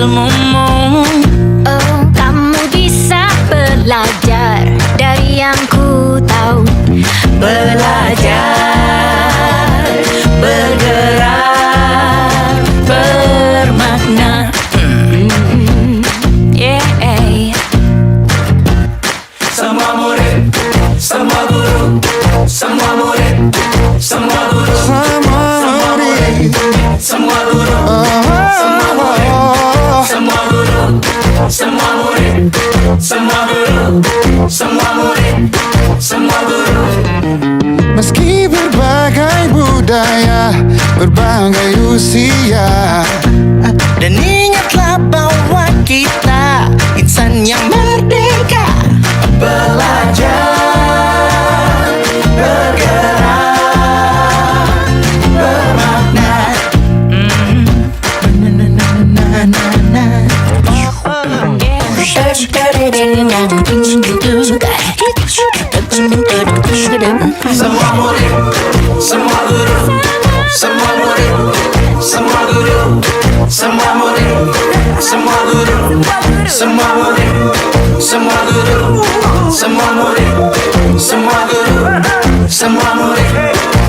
ilmumu. Oh, kamu bisa belajar dari yang ku tahu. Belajar, bergerak, bermakna. Yeah. Semua murid, semua guru, semua murid, semua guru, semua murid, semua guru, semua murid, semua guru, semua murid, semua guru, semua murid, semua guru. Meski berbagai budaya, berbagai usia, Dan ingatlah bahwa kita insan yang merdeka. Belajar, bergerak, bermakna. Semua murid, semua guru, semua murid, semua guru, semua murid, semua guru, semua murid, semua guru, semua murid, semua guru, semua murid,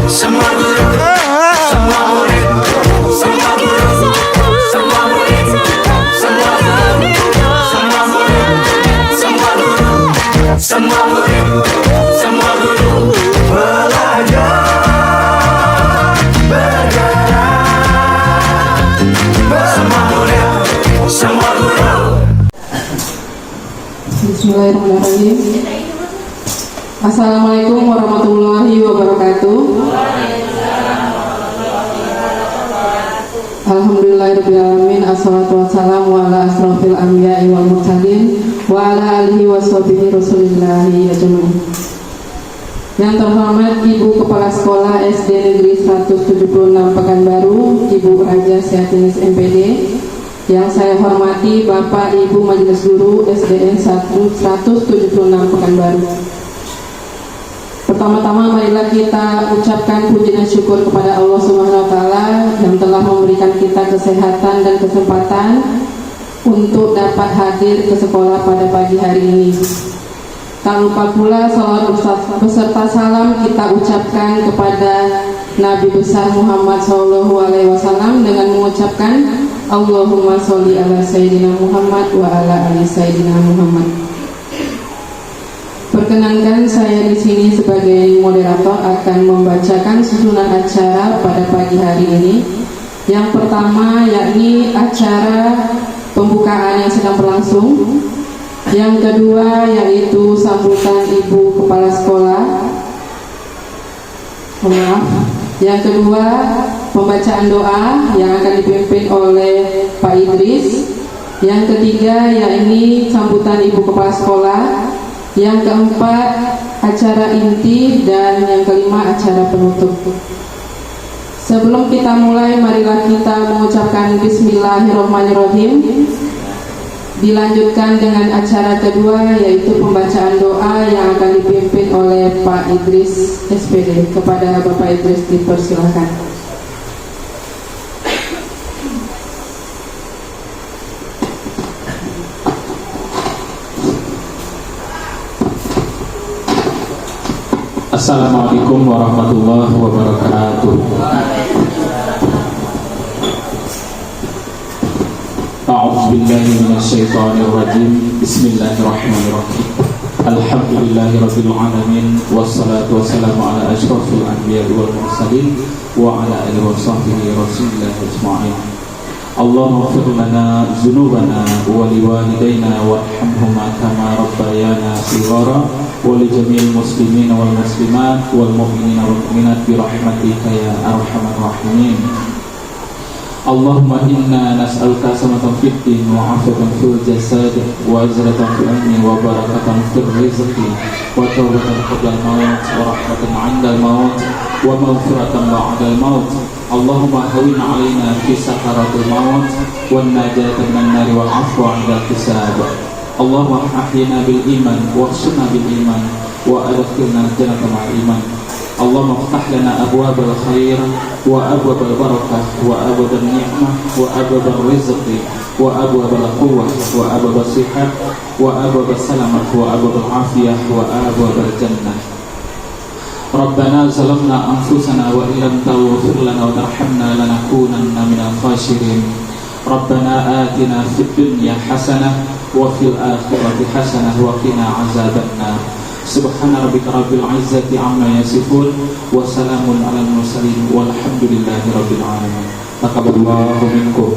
semua guru, semua murid, semua guru, semua murid, semua guru, semua murid, semua guru, semua murid, semua guru. Belajar, bergerak, semua murid, semua guru. Bismillahirrahmanirrahim. Assalamualaikum warahmatullahi wabarakatuh. Alhamdulillahirrahmanirrahim. Assalatu wassalamu ala asrafil anbiya'i wal mursalin wa ala alihi wa sahbihi rasulillahi ajma'in. Yang terhormat Ibu Kepala Sekolah SD Negeri 176 Pekanbaru, Ibu Raja Seatinis MPD. Yang saya hormati Bapak Ibu Majelis Guru SDN 176 Pekanbaru. Pertama-tama marilah kita ucapkan puji dan syukur kepada Allah Subhanahu wa taala yang telah memberikan kita kesehatan dan kesempatan untuk dapat hadir ke sekolah pada pagi hari ini. Tak lupa pula salawat beserta salam kita ucapkan kepada Nabi besar Muhammad SAW dengan mengucapkan Allahumma sholli ala Sayyidina Muhammad wa ala ali Sayyidina Muhammad. Perkenankan saya di sini sebagai moderator akan membacakan susunan acara pada pagi hari ini. Yang pertama yakni acara pembukaan yang sedang berlangsung. Yang kedua yaitu sambutan Ibu Kepala Sekolah. Yang kedua pembacaan doa yang akan dipimpin oleh Pak Idris. Yang ketiga yakni sambutan Ibu Kepala Sekolah. Yang keempat acara inti dan yang kelima acara penutup. Sebelum kita mulai, marilah kita mengucapkan Bismillahirrahmanirrahim. Dilanjutkan dengan acara kedua yaitu pembacaan doa yang akan dipimpin oleh Pak Idris SPD. Kepada Bapak Idris dipersilakan. Assalamualaikum warahmatullahi wabarakatuh. A'udzu billahi minasyaitonir rajim. Bismillahirrahmanirrahim. Alhamdulillahirabbil alamin wassalatu wassalamu ala asyrofil anbiya'i wal mursalin wa ala alihi washabbihi rasulillahi ajma'in. Allahumma ighfir lana dzunubana wa liwalidayna warhamhuma kama rabbayana shighara wa li jami'il muslimin wal muslimat wal mu'minina wal mu'minat bi rahmatika ya arhamar rahimin. Allahumma inna nas'aluka salamatan fid din wa 'afiyatan fil jasad wa izratan fil ilmi wa barakatan fil rizqi wa tawbatan qabla al-maut wa rahmatan 'inda al-maut wa maghfiratan ba'da al-maut. Allahumma hawwin 'alaina fi sakaratil maut wan najata minan nar wal 'afwa 'inda al-hisab. Allahumma ahyina bil iman wa sunna bil iman wa adkhilna jannata ma'al iman. Allahumma iftah lana abwabal khair wa abwabal barakah wa abwabal ni'mah wa abwabal rizqi وأبواب القوة وأبواب الصحة وأبواب السلامة وأبواب العافية وأبواب الجنة. ربنا ظلمنا أنفسنا وإن لم تغفر لنا وترحمنا لنكونن من الخاسرين. ربنا آتنا في الدنيا حسنة وفي الآخرة حسنة وقنا عذاب النار. سبحان ربك رب العزة عما يصفون وسلام على المرسلين والحمد لله رب العالمين. Taqabbalallahu minkum.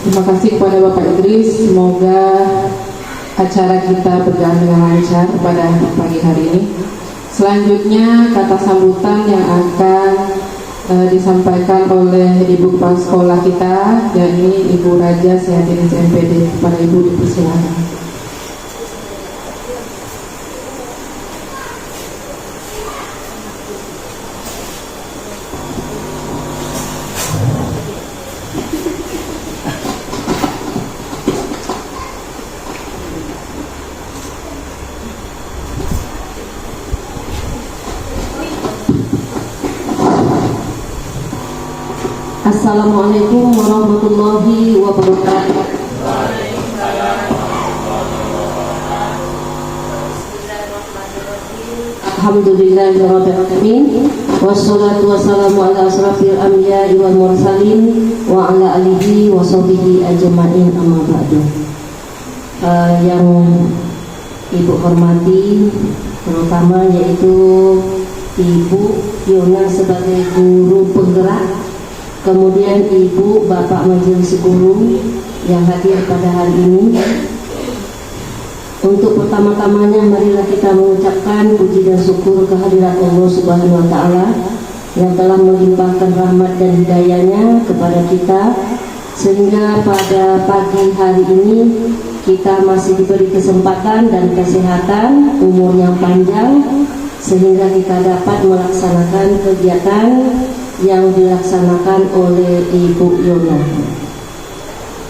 Terima kasih kepada Bapak Idris. Semoga acara kita berjalan dengan lancar pada pagi hari ini. Selanjutnya kata sambutan yang akan disampaikan oleh Ibu Kepala Sekolah kita, yakni Ibu Raja Sehatin MPD. Kepada Ibu dipersilakan. Assalamualaikum warahmatullahi wabarakatuh. Alhamdulillahirrahmanirrahim. Wassalatu wassalamu ala asrafil anbiya'i wal mursalin wa ala alihi wa sahbihi ajma'in, amma ba'du. Yang Ibu hormati terutama yaitu Ibu Yona sebagai guru penggerak, kemudian Ibu Bapak Majelis Guru yang hadir pada hari ini. Untuk pertama-tamanya marilah kita mengucapkan puji dan syukur kehadirat Allah Subhanahu wa Ta'ala yang telah melimpahkan rahmat dan hidayahnya kepada kita, sehingga pada pagi hari ini kita masih diberi kesempatan dan kesehatan, umur yang panjang, sehingga kita dapat melaksanakan kegiatan yang dilaksanakan oleh Ibu Yona.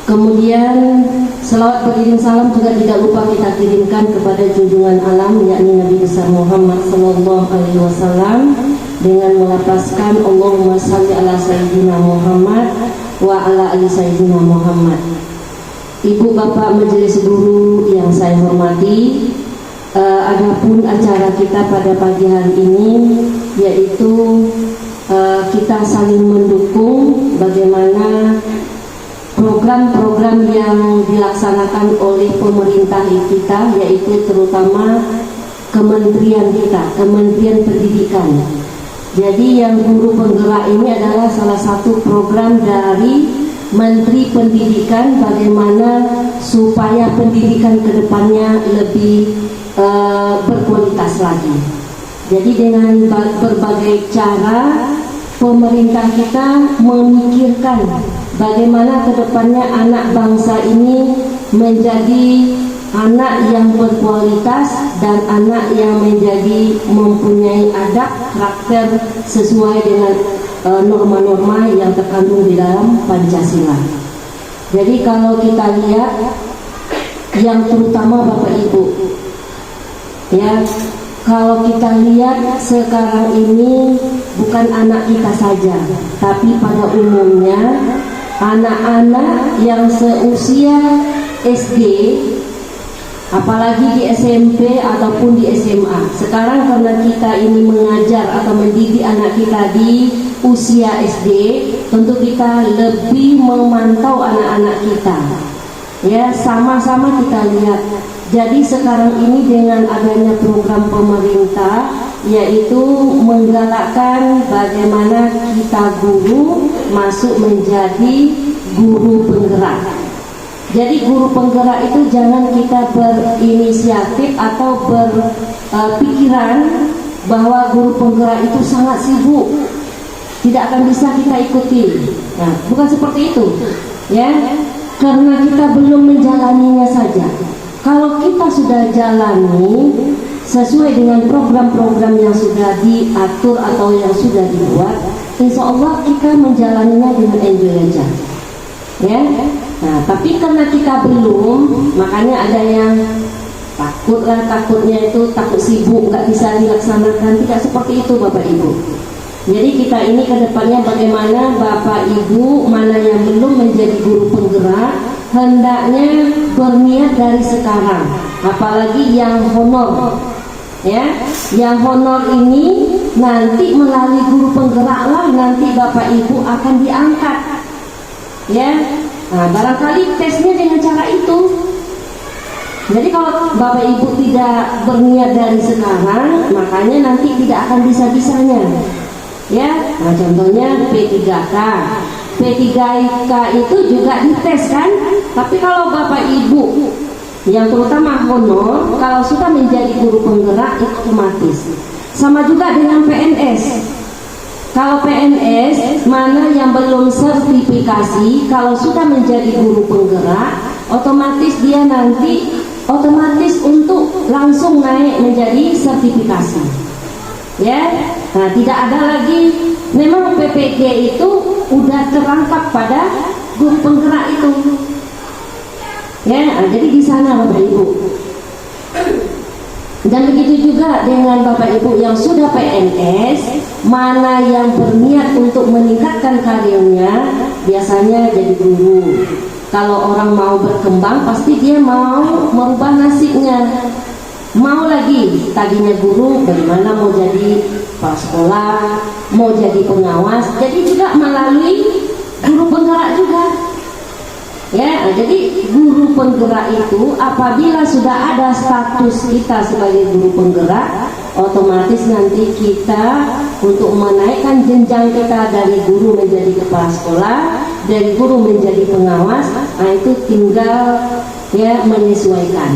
Kemudian selawat beriring salam juga tidak lupa kita kirimkan kepada junjungan alam, yakni Nabi besar Muhammad Sallallahu Alaihi Wasallam, dengan melapaskan Allahumma salli ala Sayyidina Muhammad wa ala ali Sayyidina Muhammad. Ibu Bapak Majelis Guru yang saya hormati, adapun acara kita pada pagi hari ini yaitu kita saling mendukung bagaimana program-program yang dilaksanakan oleh pemerintah kita, yaitu terutama kementerian kita, Kementerian Pendidikan. Jadi yang guru penggerak ini adalah salah satu program dari Menteri Pendidikan, bagaimana supaya pendidikan kedepannya lebih berkualitas lagi. Jadi dengan berbagai cara pemerintah kita memikirkan bagaimana kedepannya anak bangsa ini menjadi anak yang berkualitas dan anak yang menjadi mempunyai adab, karakter sesuai dengan norma-norma yang terkandung di dalam Pancasila. Jadi kalau kita lihat yang terutama Bapak Ibu, ya, kalau kita lihat sekarang ini bukan anak kita saja, tapi pada umumnya anak-anak yang seusia SD, apalagi di SMP ataupun di SMA. Sekarang karena kita ini mengajar atau mendidik anak kita di usia SD, tentu kita lebih memantau anak-anak kita. Ya, sama-sama kita lihat. Jadi sekarang ini dengan adanya program pemerintah, yaitu menggalakkan bagaimana kita guru masuk menjadi guru penggerak. Jadi guru penggerak itu jangan kita berinisiatif atau berpikiran bahwa guru penggerak itu sangat sibuk, tidak akan bisa kita ikuti. Nah, bukan seperti itu, ya, karena kita belum menjalaninya saja. Kalau kita sudah jalani sesuai dengan program-program yang sudah diatur atau yang sudah dibuat, insya Allah kita menjalaninya dengan enjoy aja, ya. Nah, tapi karena kita belum, makanya ada yang takutnya itu takut sibuk, nggak bisa dilaksanakan. Tidak seperti itu Bapak Ibu. Jadi kita ini ke depannya bagaimana Bapak Ibu mana yang belum menjadi guru penggerak hendaknya berniat dari sekarang, apalagi yang honor. Ya, yang honor ini nanti melalui guru penggerak lah nanti Bapak Ibu akan diangkat. Ya, nah, barangkali tesnya dengan cara itu. Jadi kalau Bapak Ibu tidak berniat dari sekarang, makanya nanti tidak akan bisa-bisanya. Ya, nah contohnya P3K. P3K itu juga dites kan? Tapi kalau Bapak Ibu yang terutama honor, kalau sudah menjadi guru penggerak itu otomatis. Sama juga dengan PNS. Kalau PNS mana yang belum sertifikasi, kalau sudah menjadi guru penggerak, otomatis dia nanti otomatis untuk langsung naik menjadi sertifikasi. Ya, nah tidak ada lagi. Memang PPG itu udah terangkap pada guru penggerak itu. Ya, nah, jadi di sana Bapak Ibu. Dan begitu juga dengan Bapak Ibu yang sudah PNS, mana yang berniat untuk meningkatkan karirnya, biasanya jadi guru. Kalau orang mau berkembang, pasti dia mau merubah nasibnya. Mau lagi tadinya guru, bagaimana mau jadi kepala sekolah, mau jadi pengawas, jadi juga melalui guru penggerak juga. Ya, jadi guru penggerak itu apabila sudah ada status kita sebagai guru penggerak, otomatis nanti kita untuk menaikkan jenjang kita dari guru menjadi kepala sekolah, dari guru menjadi pengawas, nah itu tinggal ya menyesuaikan.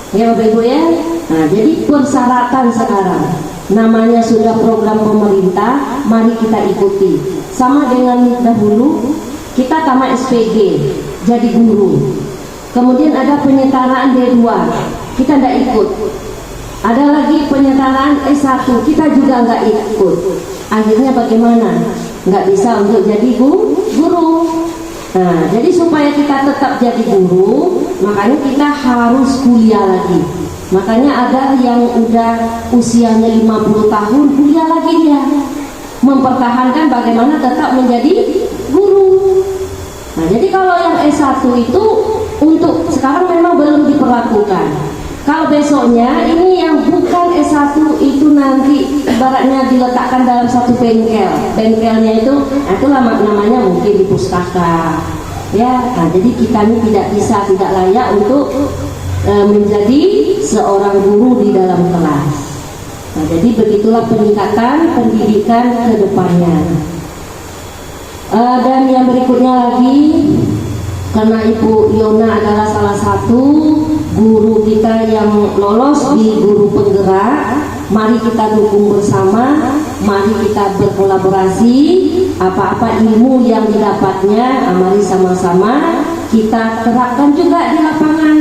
Ya Bapak Ibu ya. Nah, jadi persyaratan sekarang namanya sudah program pemerintah, mari kita ikuti. Sama dengan dahulu kita tamat SPG jadi guru. Kemudian ada penyetaraan D2, kita tidak ikut. Ada lagi penyetaraan S1, kita juga nggak ikut. Akhirnya bagaimana? Nggak bisa untuk jadi guru. Nah, jadi supaya kita tetap jadi guru, makanya kita harus kuliah lagi. Makanya ada yang udah usianya 50 tahun kuliah lagi dia, mempertahankan bagaimana tetap menjadi guru. Nah, jadi kalau yang S1 itu untuk sekarang memang belum diperlakukan. Kalau besoknya ini yang bukan S1 itu nanti ibaratnya diletakkan dalam satu bengkel. Bengkelnya itu itulah namanya mungkin di pustaka. Ya, nah, jadi kita ini tidak layak untuk menjadi seorang guru di dalam kelas. Nah, jadi begitulah peningkatan pendidikan ke depannya. Dan yang berikutnya lagi, karena Ibu Yona adalah salah satu guru kita yang lolos di guru penggerak, mari kita dukung bersama, mari kita berkolaborasi, apa-apa ilmu yang didapatnya, mari sama-sama kita terapkan juga di lapangan.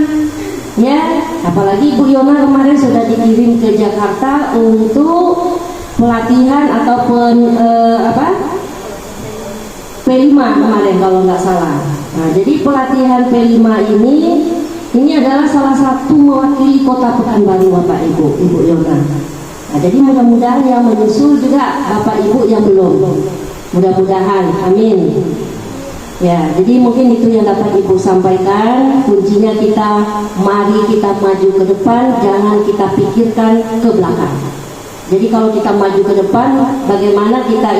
Ya, apalagi Bu Yona kemarin sudah dikirim ke Jakarta untuk pelatihan ataupun P5 kemarin kalau nggak salah. Nah, jadi pelatihan P5 ini adalah salah satu mewakili Kota Pekanbaru Bapak Ibu Yona. Nah, jadi mudah-mudahan yang menyusul juga Bapak Ibu yang belum. Mudah-mudahan, amin. Ya, jadi mungkin itu yang dapat Ibu sampaikan. Kuncinya mari kita maju ke depan, jangan kita pikirkan ke belakang. Jadi kalau kita maju ke depan, bagaimana kita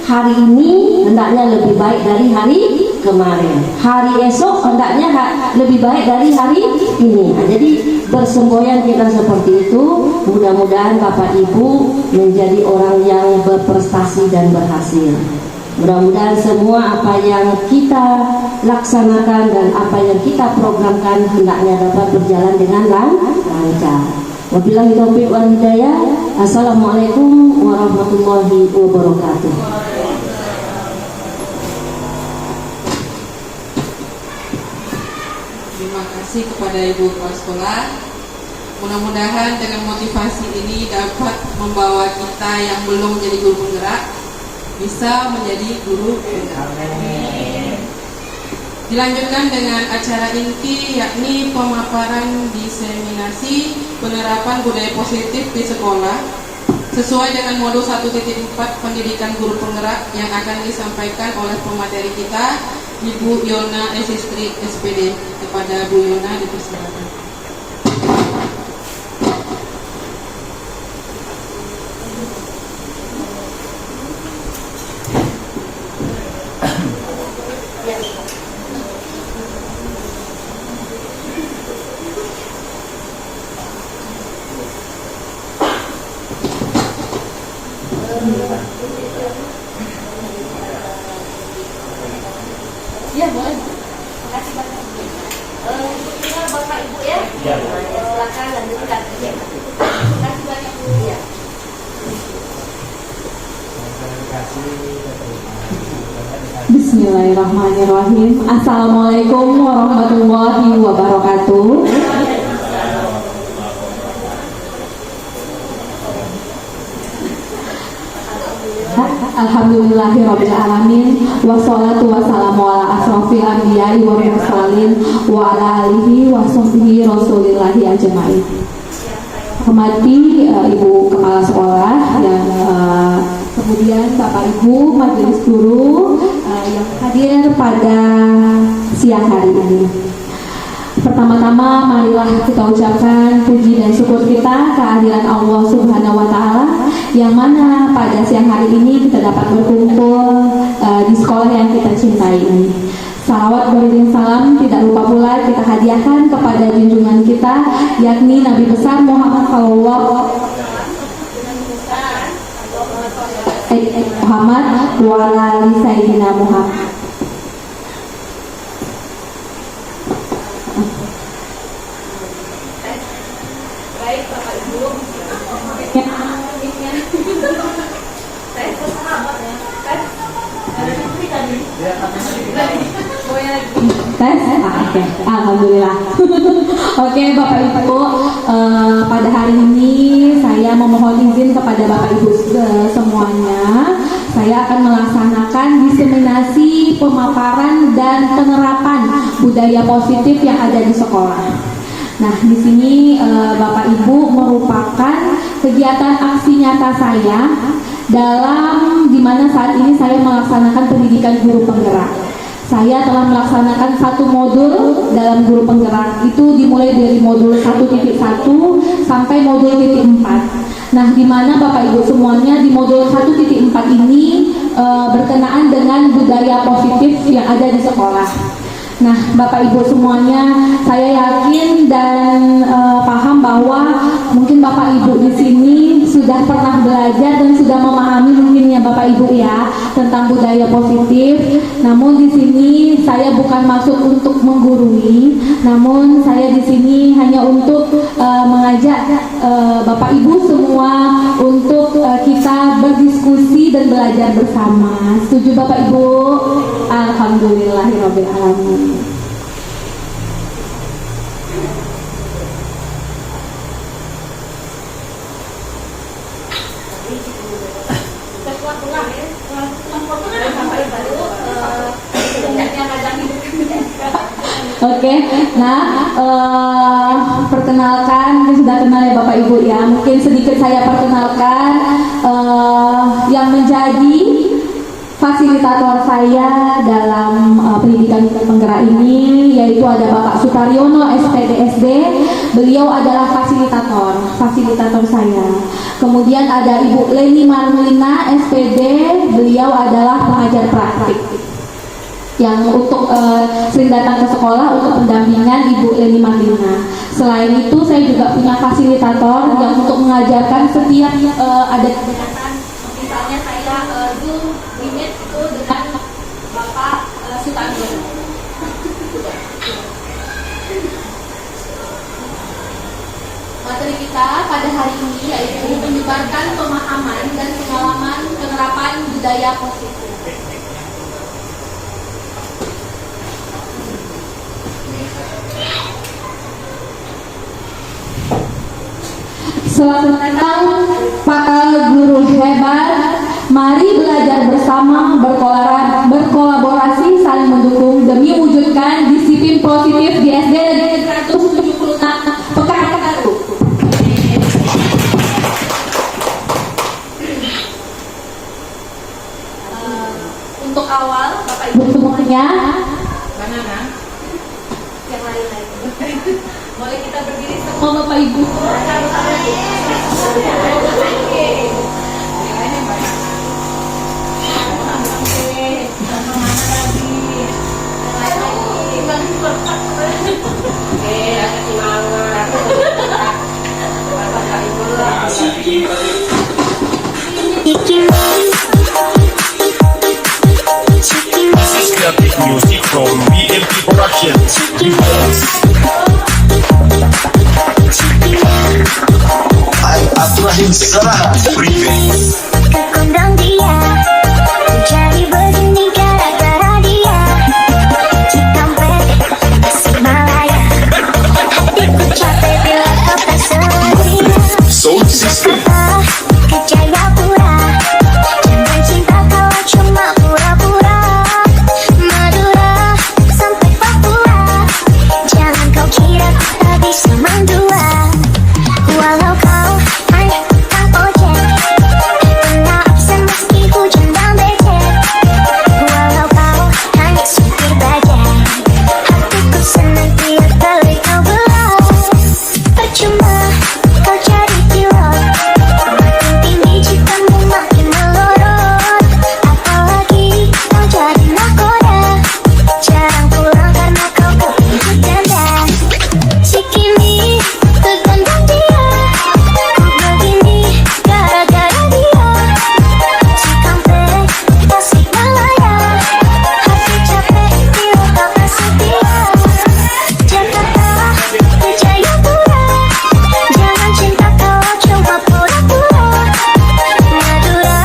hari ini hendaknya lebih baik dari hari kemarin. Hari esok hendaknya lebih baik dari hari ini. Nah, jadi bersemboyan kita seperti itu. Mudah-mudahan Bapak Ibu menjadi orang yang berprestasi dan berhasil. Mudah-mudahan semua apa yang kita laksanakan dan apa yang kita programkan hendaknya dapat berjalan dengan lancar. Wabillahi taufiq wal hidayah. Assalamualaikum warahmatullahi wabarakatuh. Terima kasih kepada Ibu Kepala Sekolah. Mudah-mudahan dengan motivasi ini dapat membawa kita yang belum menjadi guru penggerak bisa menjadi guru penggerak. Dilanjutkan dengan acara inti, yakni pemaparan diseminasi penerapan budaya positif di sekolah sesuai dengan modul 1.4 pendidikan guru penggerak yang akan disampaikan oleh pemateri kita, Ibu Yona Esistri SPD. Kepada Bu Yona dipersilakan. Ya boleh. Makasih banyak. Tinggal Bapak Ibu ya. Silakan lanjutkan. Terima kasih banyak Bu ya. Bismillahirrahmanirrahim. Assalamualaikum warahmatullahi wabarakatuh. Alhamdulillahirabbil alamin wassalatu wassalamu ala asrofil anbiya'i wa mursalin wa ala alihi wa sahbihi rasulillahi ajmain. Hormati Ibu Kepala Sekolah yang kemudian Bapak Ibu majelis guru yang hadir pada siang hari ini. Pertama-tama marilah kita ucapkan puji dan syukur kita kehadiran Allah Subhanahu wa taala yang mana pada siang hari ini kita dapat berkumpul di sekolah yang kita cintai ini. Salawat beriring salam tidak lupa pula kita hadiahkan kepada junjungan kita yakni Nabi besar Muhammad wa ala ali sayyidina Muhammad. Baik Bapak Ibu. Saya sahabat ya. Kan ada Fitri tadi. Tes? Oke. Alhamdulillah. Oke Bapak Ibu, pada hari ini saya memohon izin kepada Bapak Ibu semuanya. Saya akan melaksanakan diseminasi pemaparan dan penerapan budaya positif yang ada di sekolah. Nah, di sini Bapak Ibu merupakan kegiatan aksi nyata saya dalam dimana saat ini saya melaksanakan pendidikan guru penggerak. Saya telah melaksanakan satu modul dalam guru penggerak, itu dimulai dari modul 1.1 sampai modul 4. Nah, di mana Bapak Ibu semuanya di modul 1.4 ini berkenaan dengan budaya positif yang ada di sekolah. Nah, Bapak Ibu semuanya, saya yakin dan paham bahwa mungkin Bapak Ibu di sini sudah pernah belajar dan sudah memahami mungkin ya Bapak Ibu ya tentang budaya positif. Namun di sini saya bukan maksud untuk menggurui, namun saya di sini hanya untuk mengajak Bapak Ibu semua untuk kita berdiskusi dan belajar bersama. Setuju Bapak Ibu? Alhamdulillahirabbil alamin. Oke, nah perkenalkan, sudah kenal ya Bapak Ibu ya. Mungkin sedikit saya perkenalkan yang menjadi fasilitator saya dalam pendidikan penggerak ini, yaitu ada Bapak Sutaryono SPDSD. Beliau adalah fasilitator saya. Kemudian ada Ibu Leni Marlina SPD, beliau adalah pengajar praktik yang untuk sering datang ke sekolah untuk pendampingan Ibu Leni Marlina. Selain itu saya juga punya fasilitator yang untuk mengajarkan setiap ada kegiatan, misalnya saya Zoom Meet itu dengan Bapak Sutaryono. Materi kita pada hari ini yaitu menyebarkan pemahaman dan pengalaman penerapan budaya positif. Selamat datang para guru hebat. Mari belajar bersama, berkolaborasi, saling mendukung demi wujudkan disiplin positif di SD Negeri 176 Pekanbaru. Untuk awal, Bapak Ibu semuanya, yang lain-lain. Boleh kita berdiri semua Bapak Ibu. This is epic music from BMP Productions. Al-Abrahim Sarah Remix. Kekondang dia, jadi begini gara-gara dia. Cikampek, Tasikmalaya, hatiku capek bila kau tak setia. Soul System. Ke Jayapura, jangan cinta kau cuma pura-pura. Madura sampai Papua, jangan kau kira ku tak bisa mendua. Walau kau hanya tukang ojek, pernah absen meski hujan dan becek. Walau kau hanya supir bajai, hatiku senantiasa kau belah. Percuma kau jadi pilot, makin tinggi citamu makin melorot. Apalagi kau jadi nakoda, jarang pulang karena kau kepincut ganda. Cikini kegandang dia, ku begini gara-gara dia. Cikampek, Tasikmalaya, hati capek bila kau tak setia. Jakarta ke Jayapura, jangan cinta kau cuma pura-pura. Madura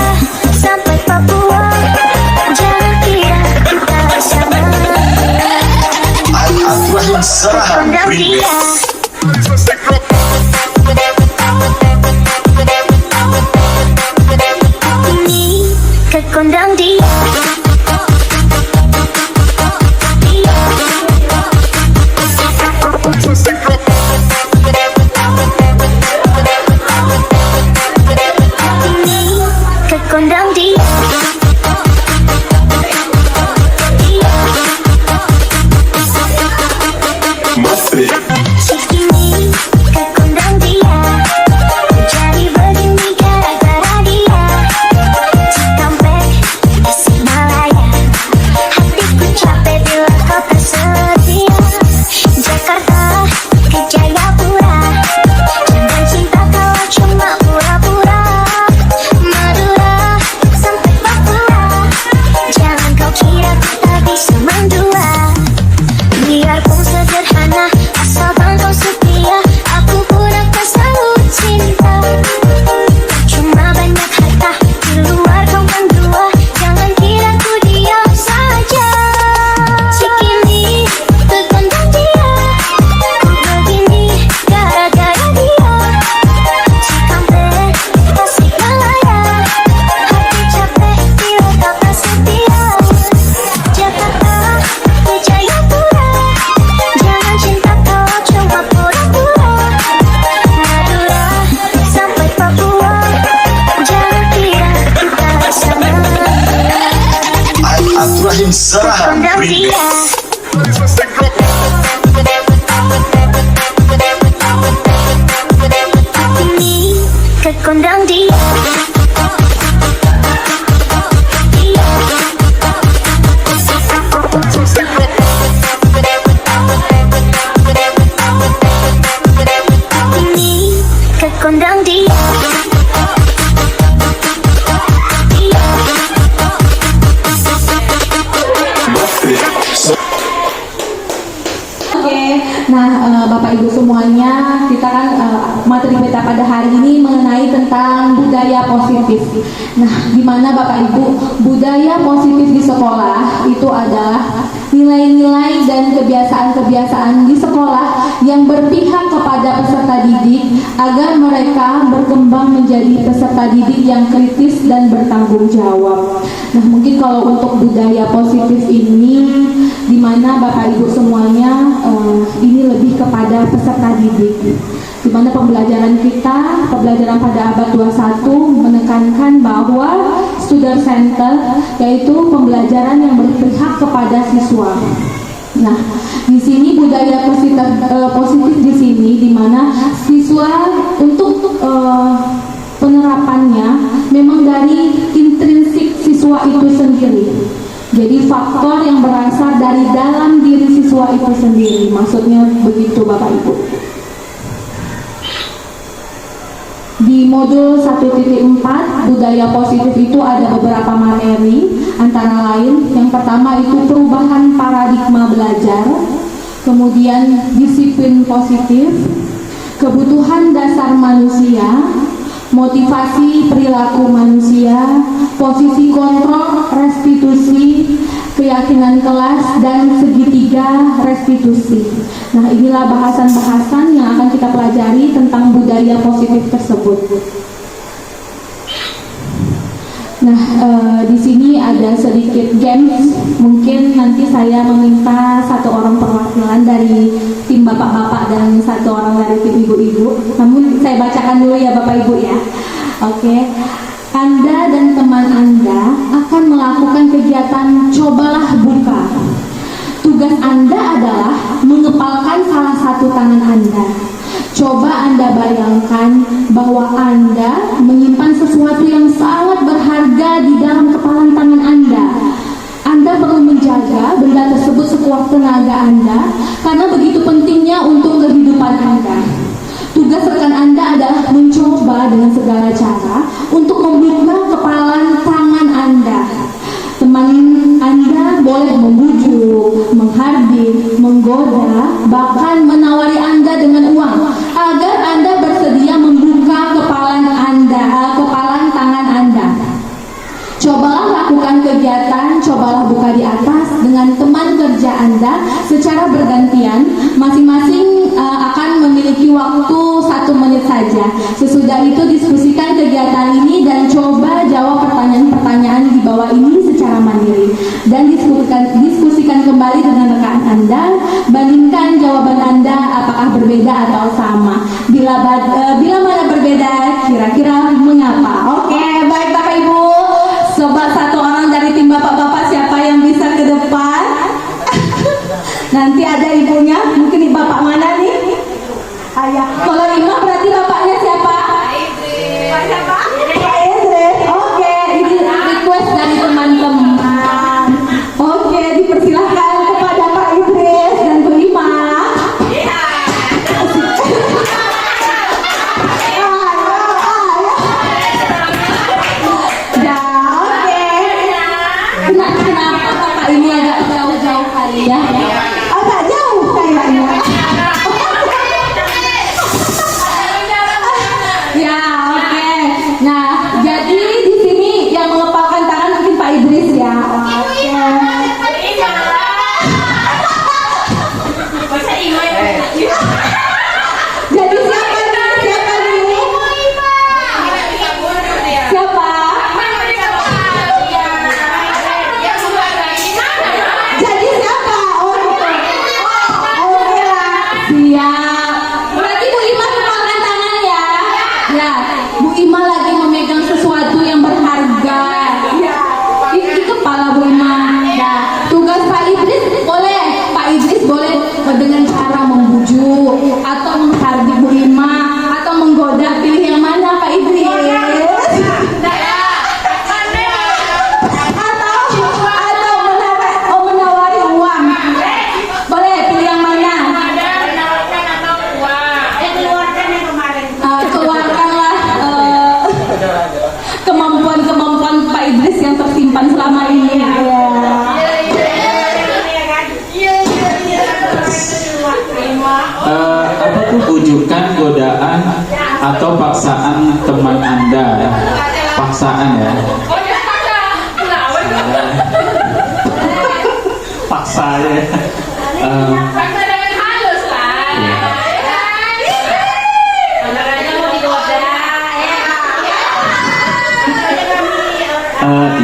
sampai Papua, jangan kira ku tak bisa mendua. Al-Abrahim Sarah Kondang dia, Remix. ini kekondang dia. Ini kekondang dia. Mafia. Cikini kekondang dia, jadi begini gara-gara dia. Cikampek, Tasikmalaya, hatiku capek bila kau tak setia. Jakarta ke Jayapura, jangan cinta kau cuma pura-pura. Madura sampai Papua, jangan kau kira ku tak bisa mendua. Biarpun sederhana, asalkan kau setia, aku pun akan selalu cinta. Cuma banyak harta, di luar kau mendua, jangan kira ku diam saja. Cikini kegandang dia, ku begini gara-gara dia. Cikampek, Tasikmalaya, hati capek bila kau tak setia. Jakarta ke Jayapura, jangan cinta kau cuma pura-pura. Madura sampai Papua, jangan kira ku tak bisa mendua. Al-Abrahim Sarah Kondang dia, Remix. ini kekondang dia. Ini kekondang dia. Mafia. Oke, nah Bapak Ibu semuanya, kita kan materi kita pada hari ini mengenai tentang budaya positif. Nah, di mana Bapak Ibu, budaya positif di sekolah itu adalah nilai-nilai dan kebiasaan-kebiasaan di sekolah yang berpihak kepada peserta didik agar mereka berkembang menjadi peserta didik yang kritis dan bertanggung jawab. Nah, mungkin kalau untuk budaya positif ini, di mana Bapak Ibu semuanya ini lebih kepada peserta didik. di mana pembelajaran pada abad 21 menekankan bahwa student center, yaitu pembelajaran yang berpihak kepada siswa. Nah, di sini budaya positif di sini, di mana siswa untuk penerapannya memang dari intrinsik siswa itu sendiri. Jadi faktor yang berasal dari dalam diri siswa itu sendiri, maksudnya begitu Bapak Ibu. Di modul 1.4 budaya positif itu ada beberapa materi, antara lain yang pertama itu perubahan paradigma belajar, kemudian disiplin positif, kebutuhan dasar manusia, motivasi perilaku manusia, posisi kontrol restitusi, keyakinan kelas, dan segitiga restitusi. Nah, inilah bahasan-bahasan yang akan kita pelajari tentang budaya positif tersebut. Nah, di sini ada sedikit games. Mungkin nanti saya meminta satu orang perwakilan dari tim bapak-bapak dan satu orang dari tim ibu-ibu. Namun saya bacakan dulu ya Bapak Ibu ya. Oke. Anda dan teman Anda akan melakukan kegiatan cobalah buka. Tugas Anda adalah mengepalkan salah satu tangan Anda. Coba Anda bayangkan bahwa Anda menyimpan sesuatu yang sangat berharga di dalam kepalan tangan Anda. Anda perlu menjaga benda tersebut sekuat tenaga Anda, karena begitu pentingnya untuk kehidupan Anda. Tugas rekan Anda adalah mencoba dengan segala cara untuk membuka kepalan tangan Anda. Teman Anda boleh membujuk, menghardik, menggoda, bahkan menawari Anda dengan uang agar Anda bersedia membuka kepalan tangan Anda. Cobalah lakukan kegiatan cobalah buka di atas dengan teman kerja Anda secara bergantian. Masing-masing akan memiliki waktu 1 menit saja. Sesudah itu diskusikan kegiatan ini dan coba jawab pertanyaan-pertanyaan di bawah ini secara mandiri. Dan diskusikan kembali dengan rekan Anda. Bandingkan jawaban Anda apakah berbeda atau sama. Bila mana berbeda, kira-kira mengapa? Oke, baik Bapak Ibu. Coba satu orang dari tim bapak-bapak siapa yang bisa ke depan? Nanti ada ibunya, mungkin bapak mana nih? Ayah. Kalau Ima berarti bapaknya siapa? Pak siapa? Pak Idris. Oke, ini request dari teman-teman. Oke, dipersilahkan kepada Pak Idris dan Bu Ima. Kenapa Bapak ini agak jauh-jauh kali ya? Agak jauh kayaknya. Ya, oke. Nah, jadi di sini yang mengepalkan tangan mungkin Pak Idris ya. Oke. Jadi siapa nih? Siapa? Jadi siapa? Oh, gitu. Oke lah. Siap. Berarti Bu Ima kepalkan tangan ya. Ya, Bu Ima lagi memegang sesuatu yang berharga. Ya. Di kepala Bu Ima. Ya. Tugas Pak Idris boleh. Pak Idris boleh dengan cara membujuk atau menghardik Bu Ima atau menggoda, pilih yang mana Pak Idris? Atau menawari uang. Boleh pilih yang mana? Keluarkanlah kemampuan Pak Idris yang tersimpan selama ini. Apa tuh bujukan, godaan, atau paksaan teman Anda? Paksaan ya? Paksa ya.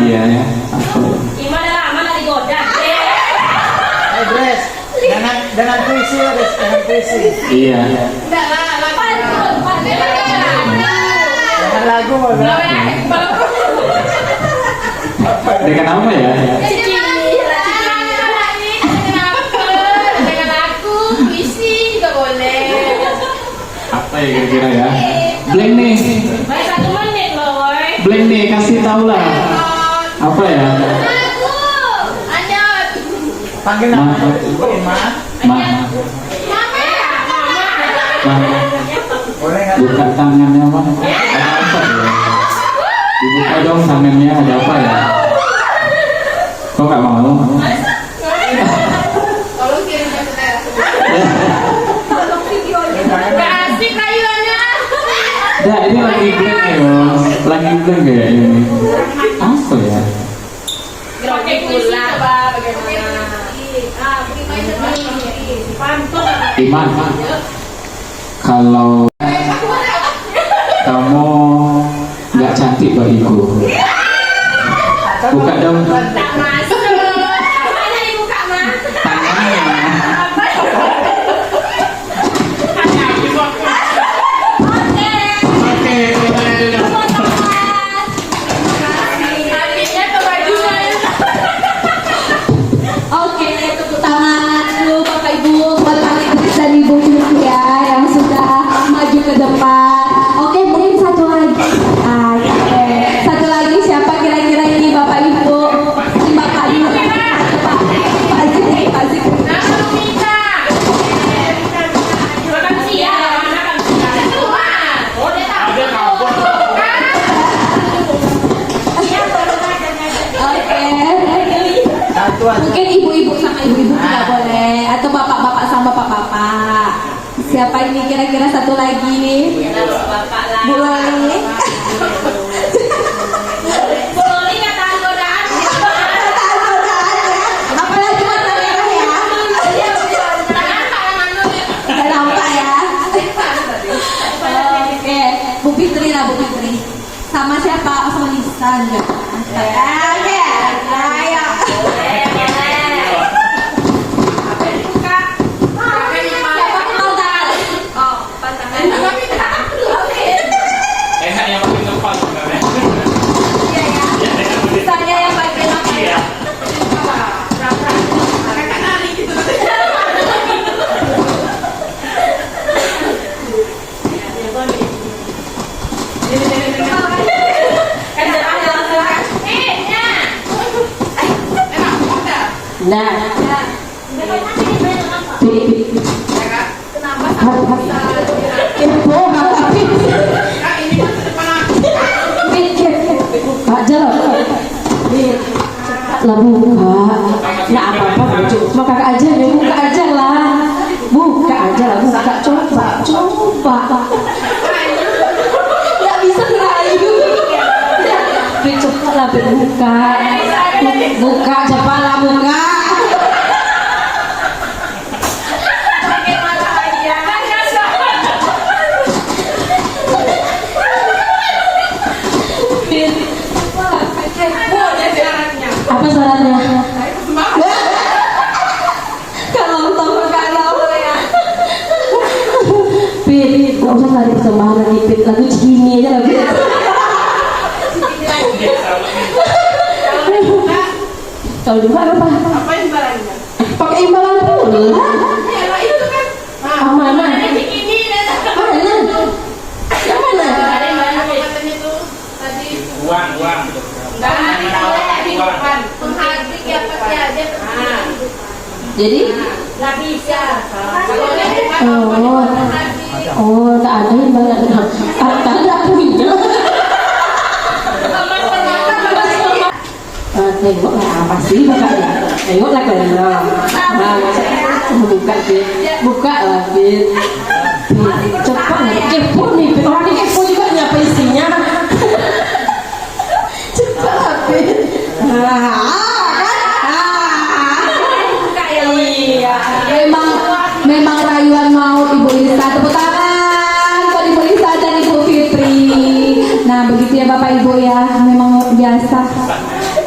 Iya ya. Dengan puisi, dengan puisi. Iya. dengan apa ya? Dengan aku, puisi juga boleh. Apa ya kira-kira ya? Blank nih. Baik 1 menit loh, woy. Blank nih, kasih tau lah. Apa ya? Aku, Anyot. Panggil Ma. nama ibu Ma. Ma. Ma. Boleh nggak? Buka tangannya Ma. Ada apa ya? Dibuka dong tangannya, ada apa ya? Kok nggak mau? Tolong kirim ke saya. Gak asik rayuannya. Nah, ini lagi blank ya, Bos. Lagi blank ya ini. Apa ya? Pakai gula, coba bagaimana? Iman, kalau kamu nggak cantik bagiku, buka dong Tak masuk. Mana dibuka, Ma? tangannya. Habisnya ke bajunya ya. Oke, tepuk tangan dulu Bapak Ibu buat Pak dan Ibu Cynthia yang sudah maju ke depan. Oke, mungkin satu lagi. Oke, satu lagi siapa kira-kira ini Bapak Ibu? Ini Bapak Ibu. Pak Zik, Pak Zik. Nama Mika. Makasih ya. Oh, dia tahu. Oke. Satu aja. Mungkin ibu-ibu sama ibu-ibu juga boleh, atau bapak-bapak sama bapak-bapak. Siapa ini kira-kira satu lagi nih? Bapak lah. Bu Loli. Bu Loli kata godaan. Apalagi warna merah ya? Tangan dulu. Nggak nampak ya? Oke, Bu Fitri lah Bu Fitri. Sama siapa? Oh, sama Lisa juga. Oke, ayo. Siapa kenal tangan? Oh, pantangan. Enak yang makin depan sebenarnya. Iya ya. Sisanya yang pakai apa ya? Nah, kepo tapi aja lah buka nggak apa-apa cuma kakak aja ya buka aja lah buka coba nggak bisa ngerayu cepat lah buka cepat lah buka apa syaratnya? Kalau tahu Pit, gak usah cari persembahan lagi Pit, lagu segini aja lagu kalau juga apa? Apa yang barangnya? Pakai imbalan pula Ya, itu kan. mana? Ini Mana? Yang mana? ada yang banyak katanya tuh tadi. Uang. Enggak ada di depan. Penghadik ya apa sih aja. Jadi? Nggak bisa. Kalau dia bukan Oh, tak ada imbalan tak ada punya tengoklah apa sih bapaknya tengoklah kalian buka Pit buka lah Pit cepat nih kepo nih Pit orang ini kepo juga nih apa isinya cepat lah Pit iya memang rayuan mau Ibu Lisa tepuk tangan buat Ibu Lisa dan Ibu Fitri. Nah begitu ya Bapak Ibu ya memang biasa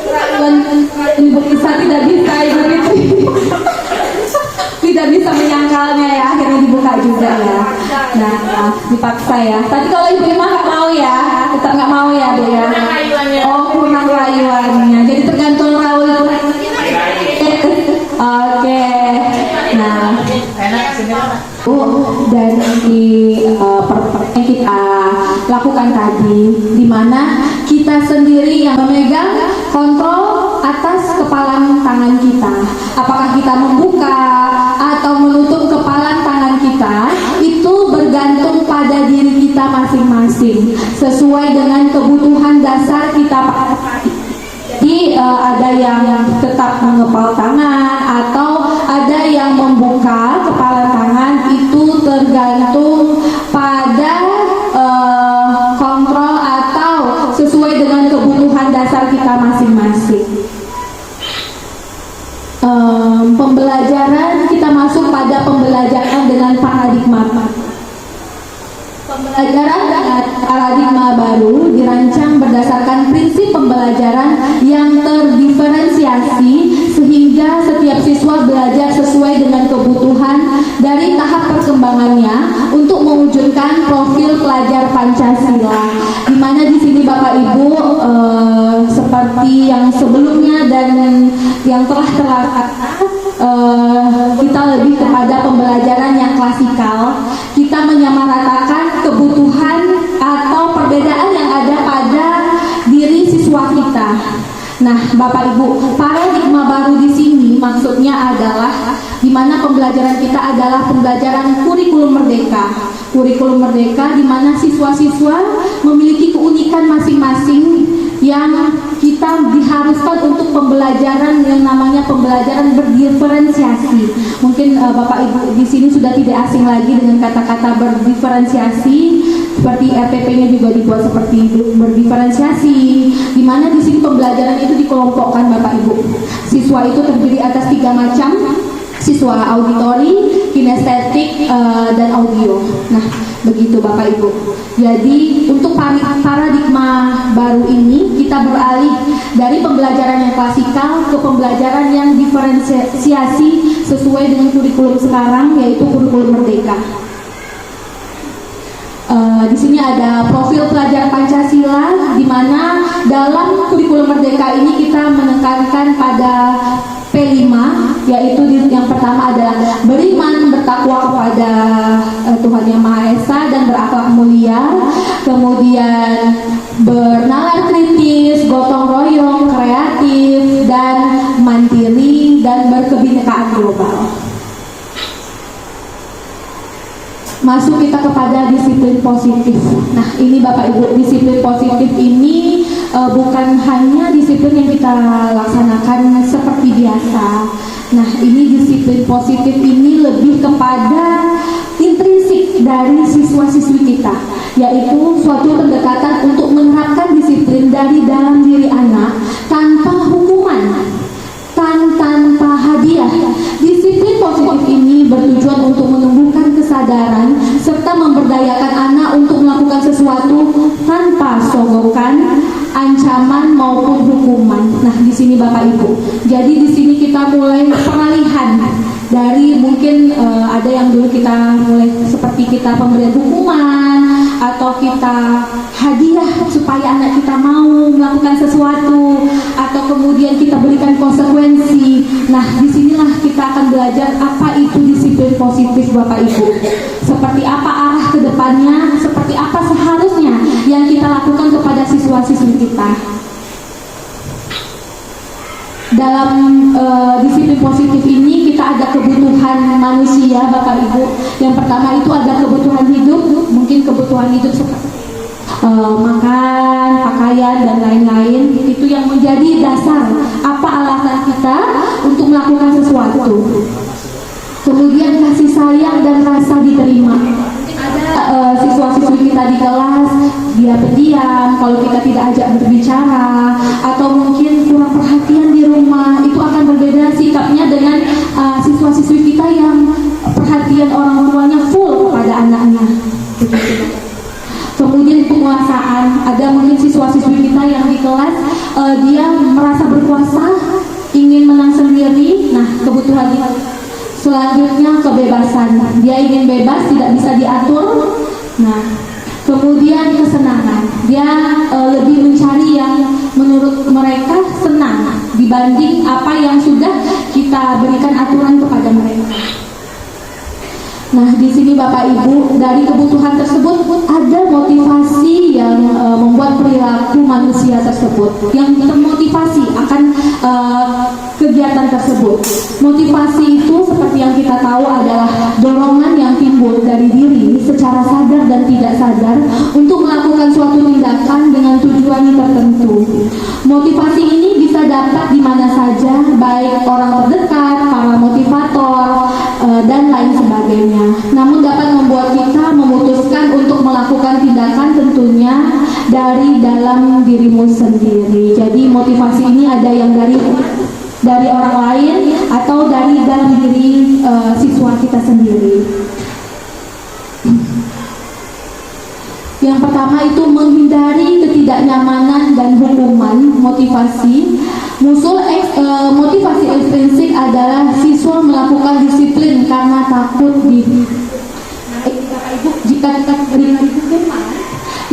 rayuan Ibu Lisa tidak bisa Ibu Fitri tidak bisa menyangkalnya ya akhirnya dibuka juga ya. Nah dipaksa ya tapi kalau Ibu Lima nggak mau ya tetap nggak mau ya Bu ya. Oh kurang rayuannya jadi tergantung dari yang kita lakukan tadi, di mana kita sendiri yang memegang kontrol atas kepalan tangan kita. Apakah kita membuka atau menutup kepalan tangan kita, itu bergantung pada diri kita masing-masing, sesuai dengan kebutuhan dasar kita. Jadi ada yang tetap mengepal tangan atau ada yang membuka kepala tangan, itu tergantung pada kontrol atau sesuai dengan kebutuhan dasar kita masing-masing. Pembelajaran, kita masuk pada pembelajaran dengan paradigma. Pembelajaran dengan paradigma baru dirancang berdasarkan prinsip pembelajaran yang terdiferensiasi sehingga setiap siswa belajar sesuai dengan kebutuhan dari tahap perkembangannya untuk mewujudkan profil pelajar Pancasila. Di mana di sini Bapak Ibu seperti yang sebelumnya dan yang telah terlaksana, kita lebih kepada pembelajaran yang klasikal. Kita menyamaratakan kebutuhan atau perbedaan yang ada pada diri siswa kita. Nah, Bapak Ibu, paradigma baru di sini maksudnya adalah di mana pembelajaran kita adalah pembelajaran kurikulum merdeka. Kurikulum merdeka di mana siswa-siswa memiliki keunikan masing-masing yang kita diharuskan untuk pembelajaran yang namanya pembelajaran berdiferensiasi. Mungkin Bapak Ibu di sini sudah tidak asing lagi dengan kata-kata berdiferensiasi, seperti RPP-nya juga dibuat seperti itu, berdiferensiasi. Di mana di sini pembelajaran itu dikelompokkan Bapak Ibu. Siswa itu terdiri atas 3 macam. Siswa auditori, kinestetik, dan audio. Nah, begitu Bapak Ibu. Jadi untuk paradigma baru ini kita beralih dari pembelajaran yang klasikal ke pembelajaran yang diferensiasi sesuai dengan kurikulum sekarang, yaitu kurikulum merdeka. Di sini ada profil pelajar Pancasila, di mana dalam kurikulum merdeka ini kita menekankan pada P5, yaitu yang pertama adalah beriman, bertakwa kepada Tuhan Yang Maha Esa dan berakhlak mulia, kemudian bernalar kritis, gotong royong, kreatif, dan mandiri, dan berkebinekaan global. Masuk kita kepada disiplin positif. Nah, ini Bapak Ibu, disiplin positif ini bukan hanya disiplin yang kita laksanakan seperti biasa. Nah, ini disiplin positif ini lebih kepada intrinsik dari siswa-siswi kita, yaitu suatu pendekatan untuk menerapkan disiplin dari dalam diri anak tanpa hukuman, tanpa hadiah. Disiplin positif ini bertujuan untuk menumbuhkan kesadaran serta memberdayakan anak untuk melakukan sesuatu tanpa sogokan, ancaman maupun hukuman. Nah, di sini Bapak Ibu. Jadi di sini kita mulai peralihan dari mungkin ada yang dulu kita mulai seperti kita pemberian hukuman atau kita hadiah supaya anak kita mau melakukan sesuatu, atau kemudian kita berikan konsekuensi. Nah, disinilah kita akan belajar apa itu disiplin positif Bapak Ibu. Seperti apa arah ke depannya, seperti apa seharusnya yang kita lakukan kepada siswa-siswi kita. Dalam disiplin positif ini kita ada kebutuhan manusia Bapak Ibu. Yang pertama itu ada kebutuhan hidup, mungkin kebutuhan hidup seperti makan, pakaian, dan lain-lain. Itu yang menjadi dasar apa alasan kita untuk melakukan sesuatu. Kemudian kasih sayang dan rasa diterima. Ada siswa-siswi kita di kelas, dia pendiam kalau kita tidak ajak berbicara, atau mungkin kurang perhatian di rumah. Itu akan berbeda sikapnya dengan siswa-siswi kita yang perhatian orang tuanya full kepada anaknya. Kemudian penguasaan, ada mungkin siswa-siswi kita yang di kelas dia merasa berkuasa, ingin menang sendiri. Nah, kebutuhan dia. Selanjutnya kebebasan, dia ingin bebas, tidak bisa diatur. Nah, kemudian kesenangan, dia lebih mencari yang menurut mereka senang dibanding apa yang sudah kita berikan aturan kepada mereka. Nah, di sini Bapak Ibu, dari kebutuhan tersebut ada motivasi yang membuat perilaku manusia tersebut, yang termotivasi akan kegiatan tersebut. Motivasi itu seperti yang kita tahu adalah dorongan yang timbul dari diri secara sadar dan tidak sadar untuk melakukan suatu tindakan dengan tujuan tertentu. Motivasi ini bisa dapat di mana saja, baik orang terdekat, para motivator, dan lain sebagainya. Namun dapat membuat kita memutuskan untuk melakukan tindakan tentunya dari dalam dirimu sendiri. Jadi motivasi ini ada yang dari orang lain atau dari dalam diri siswa kita sendiri. Yang pertama itu menghindari ketidaknyamanan dan hukuman. Motivasi motivasi ekstrinsik adalah siswa melakukan disiplin karena takut jika kita berikan hukuman,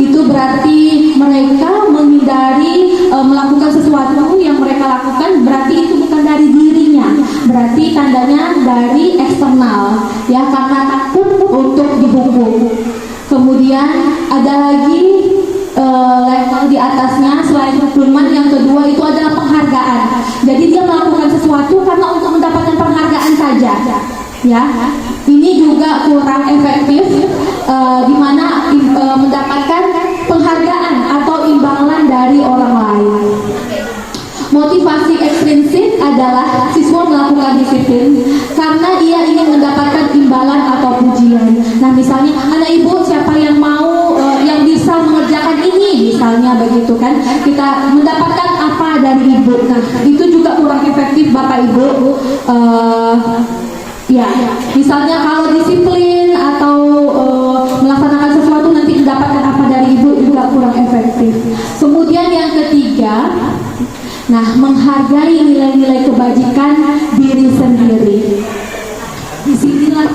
itu berarti mereka menghindari melakukan sesuatu yang mereka lakukan, berarti itu bukan dari dirinya, berarti tandanya dari eksternal, ya, karena takut untuk dihukum. Kemudian ada lagi level di atasnya selain hukuman, yang kedua itu adalah penghargaan. Jadi dia melakukan sesuatu karena untuk mendapatkan penghargaan saja, ya. Ini juga kurang efektif, di mana mendapatkan penghargaan atau imbalan dari orang lain. Motivasi ekstrinsik adalah siswa melakukan disiplin karena ia ingin mendapatkan imbalan atau pujian. Nah, misalnya anak ibu siapa yang mau yang bisa mengerjakan ini, misalnya begitu kan, kita mendapatkan apa dari ibu. Nah, itu juga kurang efektif Bapak Ibu. Ya, misalnya kalau disiplin atau melaksanakan sesuatu nanti mendapatkan apa dari ibu, juga kurang efektif. Kemudian yang ketiga, nah, menghargai nilai-nilai kebajikan diri sendiri. Disinilah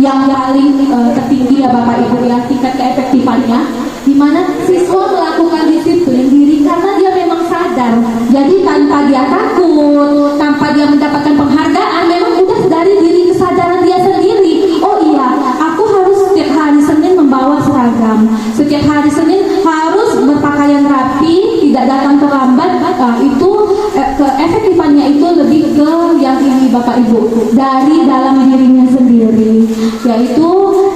yang paling tertinggi ya Bapak Ibu, ya, tingkat keefektifannya, di mana siswa melakukan disiplin diri karena dia memang sadar. Jadi tanpa dia takut, tanpa dia mendapatkan penghargaan, memang udah dari diri kesadaran dia sendiri. Oh iya, aku harus setiap hari Senin membawa seragam, setiap hari Senin harus berpakaian rapi, tidak datang terlambat. Itu keefektifannya itu lebih ke yang ini Bapak Ibu, dari dalam dirinya sendiri, yaitu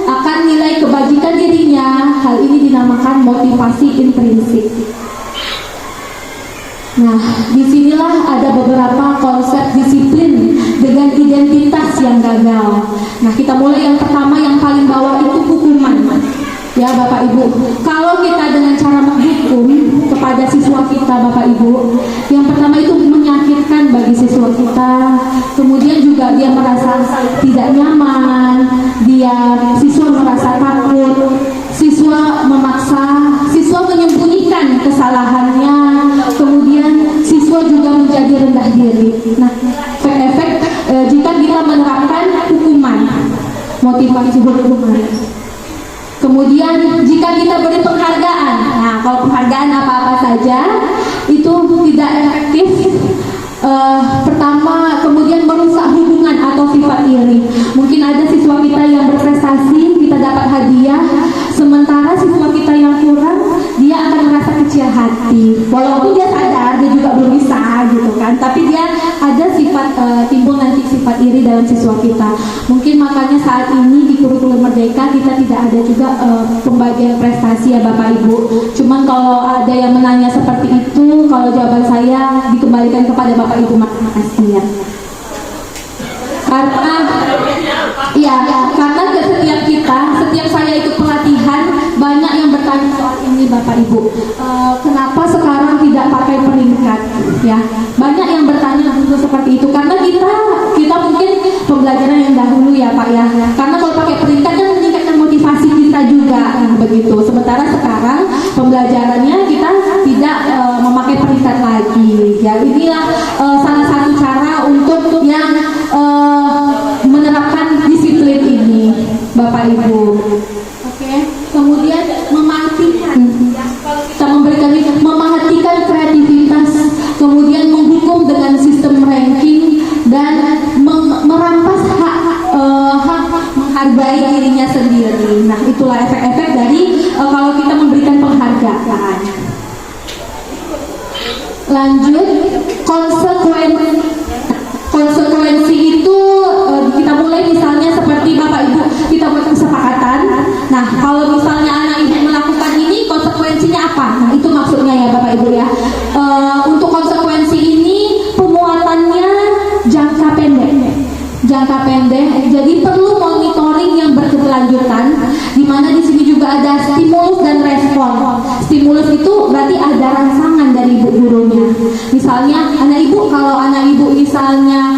akan nilai kebajikan dirinya. Hal ini dinamakan motivasi intrinsik. Nah, disinilah ada beberapa konsep disiplin dengan identitas yang gagal. Nah, kita mulai yang pertama, yang paling bawah itu hukuman. Ya Bapak Ibu, kalau kita dengan cara menghukum kepada siswa kita Bapak Ibu, yang pertama itu menyakitkan bagi siswa kita. Kemudian juga dia merasa tidak nyaman, siswa merasa takut, siswa memaksa, siswa menyembunyikan kesalahannya, kemudian siswa juga menjadi rendah diri. Nah, efek jika kita menerapkan hukuman, motivasi hukuman. Kemudian jika kita beri penghargaan, nah kalau penghargaan apa-apa saja itu tidak efektif. Pertama, kemudian merusak hubungan atau sifat iri. Mungkin ada siswa kita yang berprestasi, kita dapat hadiah, sementara siswa kita yang kurang, dia akan merasa kecil hati. Walaupun dia sadar dia juga belum bisa gitu kan, tapi dia ada sifat timbul nanti sifat iri dalam siswa kita. Mungkin makanya saat ini di kurikulum Merdeka kita tidak ada juga pembagian prestasi ya Bapak Ibu. Cuman kalau ada yang menanya seperti itu, kalau jawaban saya dikembalikan kepada Bapak Ibu, makasih ya. Karena setiap saya ikut pelatihan, banyak yang bertanya soal ini Bapak Ibu. Kenapa sekarang tidak pakai peringkat? Ya, banyak yang bertanya seperti itu. Karena kita mungkin pembelajaran yang dahulu ya Pak ya. Karena kalau pakai peringkat kan meningkatkan motivasi kita juga, begitu. Sementara sekarang pembelajarannya kita tidak memakai peringkat lagi. Ya, inilah salah satu cara untuk yang menerapkan disiplin ini Bapak Ibu. Oke. Kemudian memperhatikan kreativitas, kemudian menghukum dengan sistem ranking dan merampas hak Misalnya anak ibu, kalau anak ibu misalnya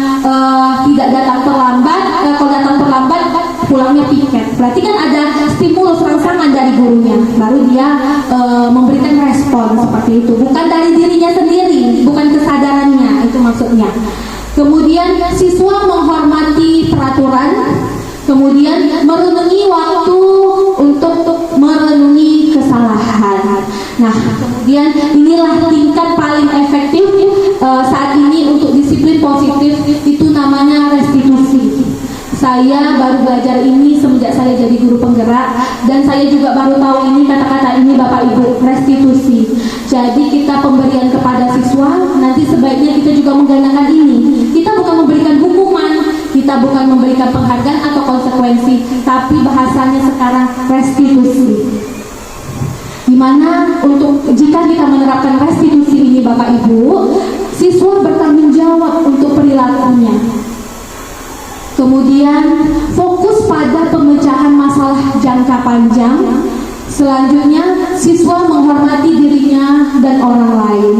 tidak datang terlambat, kalau datang terlambat pulangnya piket. Berarti kan ada stimulus rangsangan dari gurunya, baru dia memberikan respon seperti itu. Bukan dari dirinya sendiri, bukan kesadarannya, itu maksudnya. Kemudian siswa menghormati peraturan, kemudian merenungi waktu untuk merenungi kesalahan. Nah, kemudian inilah tingkat paling efektif saat ini untuk disiplin positif, itu namanya restitusi. Saya baru belajar ini semenjak saya jadi guru penggerak, dan saya juga baru tahu ini kata-kata ini Bapak Ibu, restitusi. Jadi kita pemberian kepada siswa, nanti sebaiknya kita juga menggunakan ini. Kita bukan memberikan hukuman, kita bukan memberikan penghargaan atau konsekuensi, tapi bahasanya sekarang restitusi. Dimana untuk jika kita menerapkan restitusi ini Bapak Ibu, siswa bertanggung jawab untuk perilakunya. Kemudian fokus pada pemecahan masalah jangka panjang. Selanjutnya siswa menghormati dirinya dan orang lain.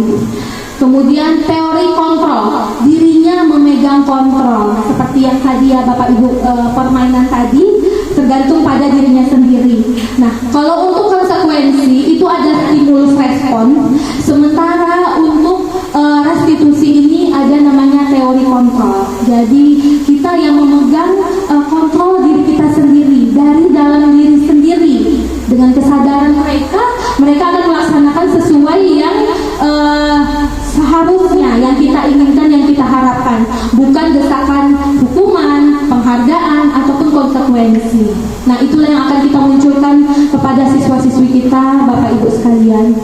Kemudian teori kontrol, dirinya memegang kontrol, seperti yang tadi ya Bapak Ibu permainan tadi, tergantung pada dirinya sendiri. Nah, kalau untuk konsekuensi itu ada stimulus respon, sementara untuk restitusi ini ada namanya teori kontrol. Jadi kita yang memegang kontrol diri kita sendiri dari dalam diri sendiri. Dengan kesadaran mereka akan melaksanakan sesuai yang seharusnya, yang kita inginkan, yang kita harapkan, bukan desakan hukuman, penghargaan, ataupun konsekuensi. Nah, itulah yang akan kita munculkan kepada siswa-siswi kita, Bapak Ibu sekalian.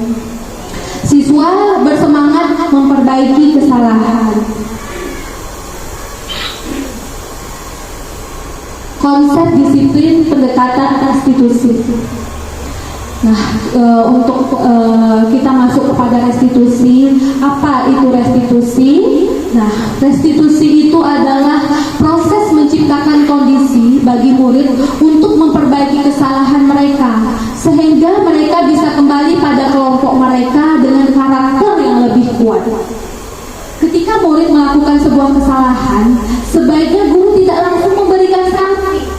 Siswa bersemangat memperbaiki kesalahan. Konsep disiplin pendekatan restitusi. Nah, untuk kita masuk kepada restitusi, apa itu restitusi? Nah, restitusi itu adalah proses menciptakan kondisi bagi murid untuk memperbaiki kesalahan mereka, sehingga mereka bisa kembali pada kelompok mereka dengan karakter yang lebih kuat. Ketika murid melakukan sebuah kesalahan, sebaiknya guru tidak langsung memberikan sanksi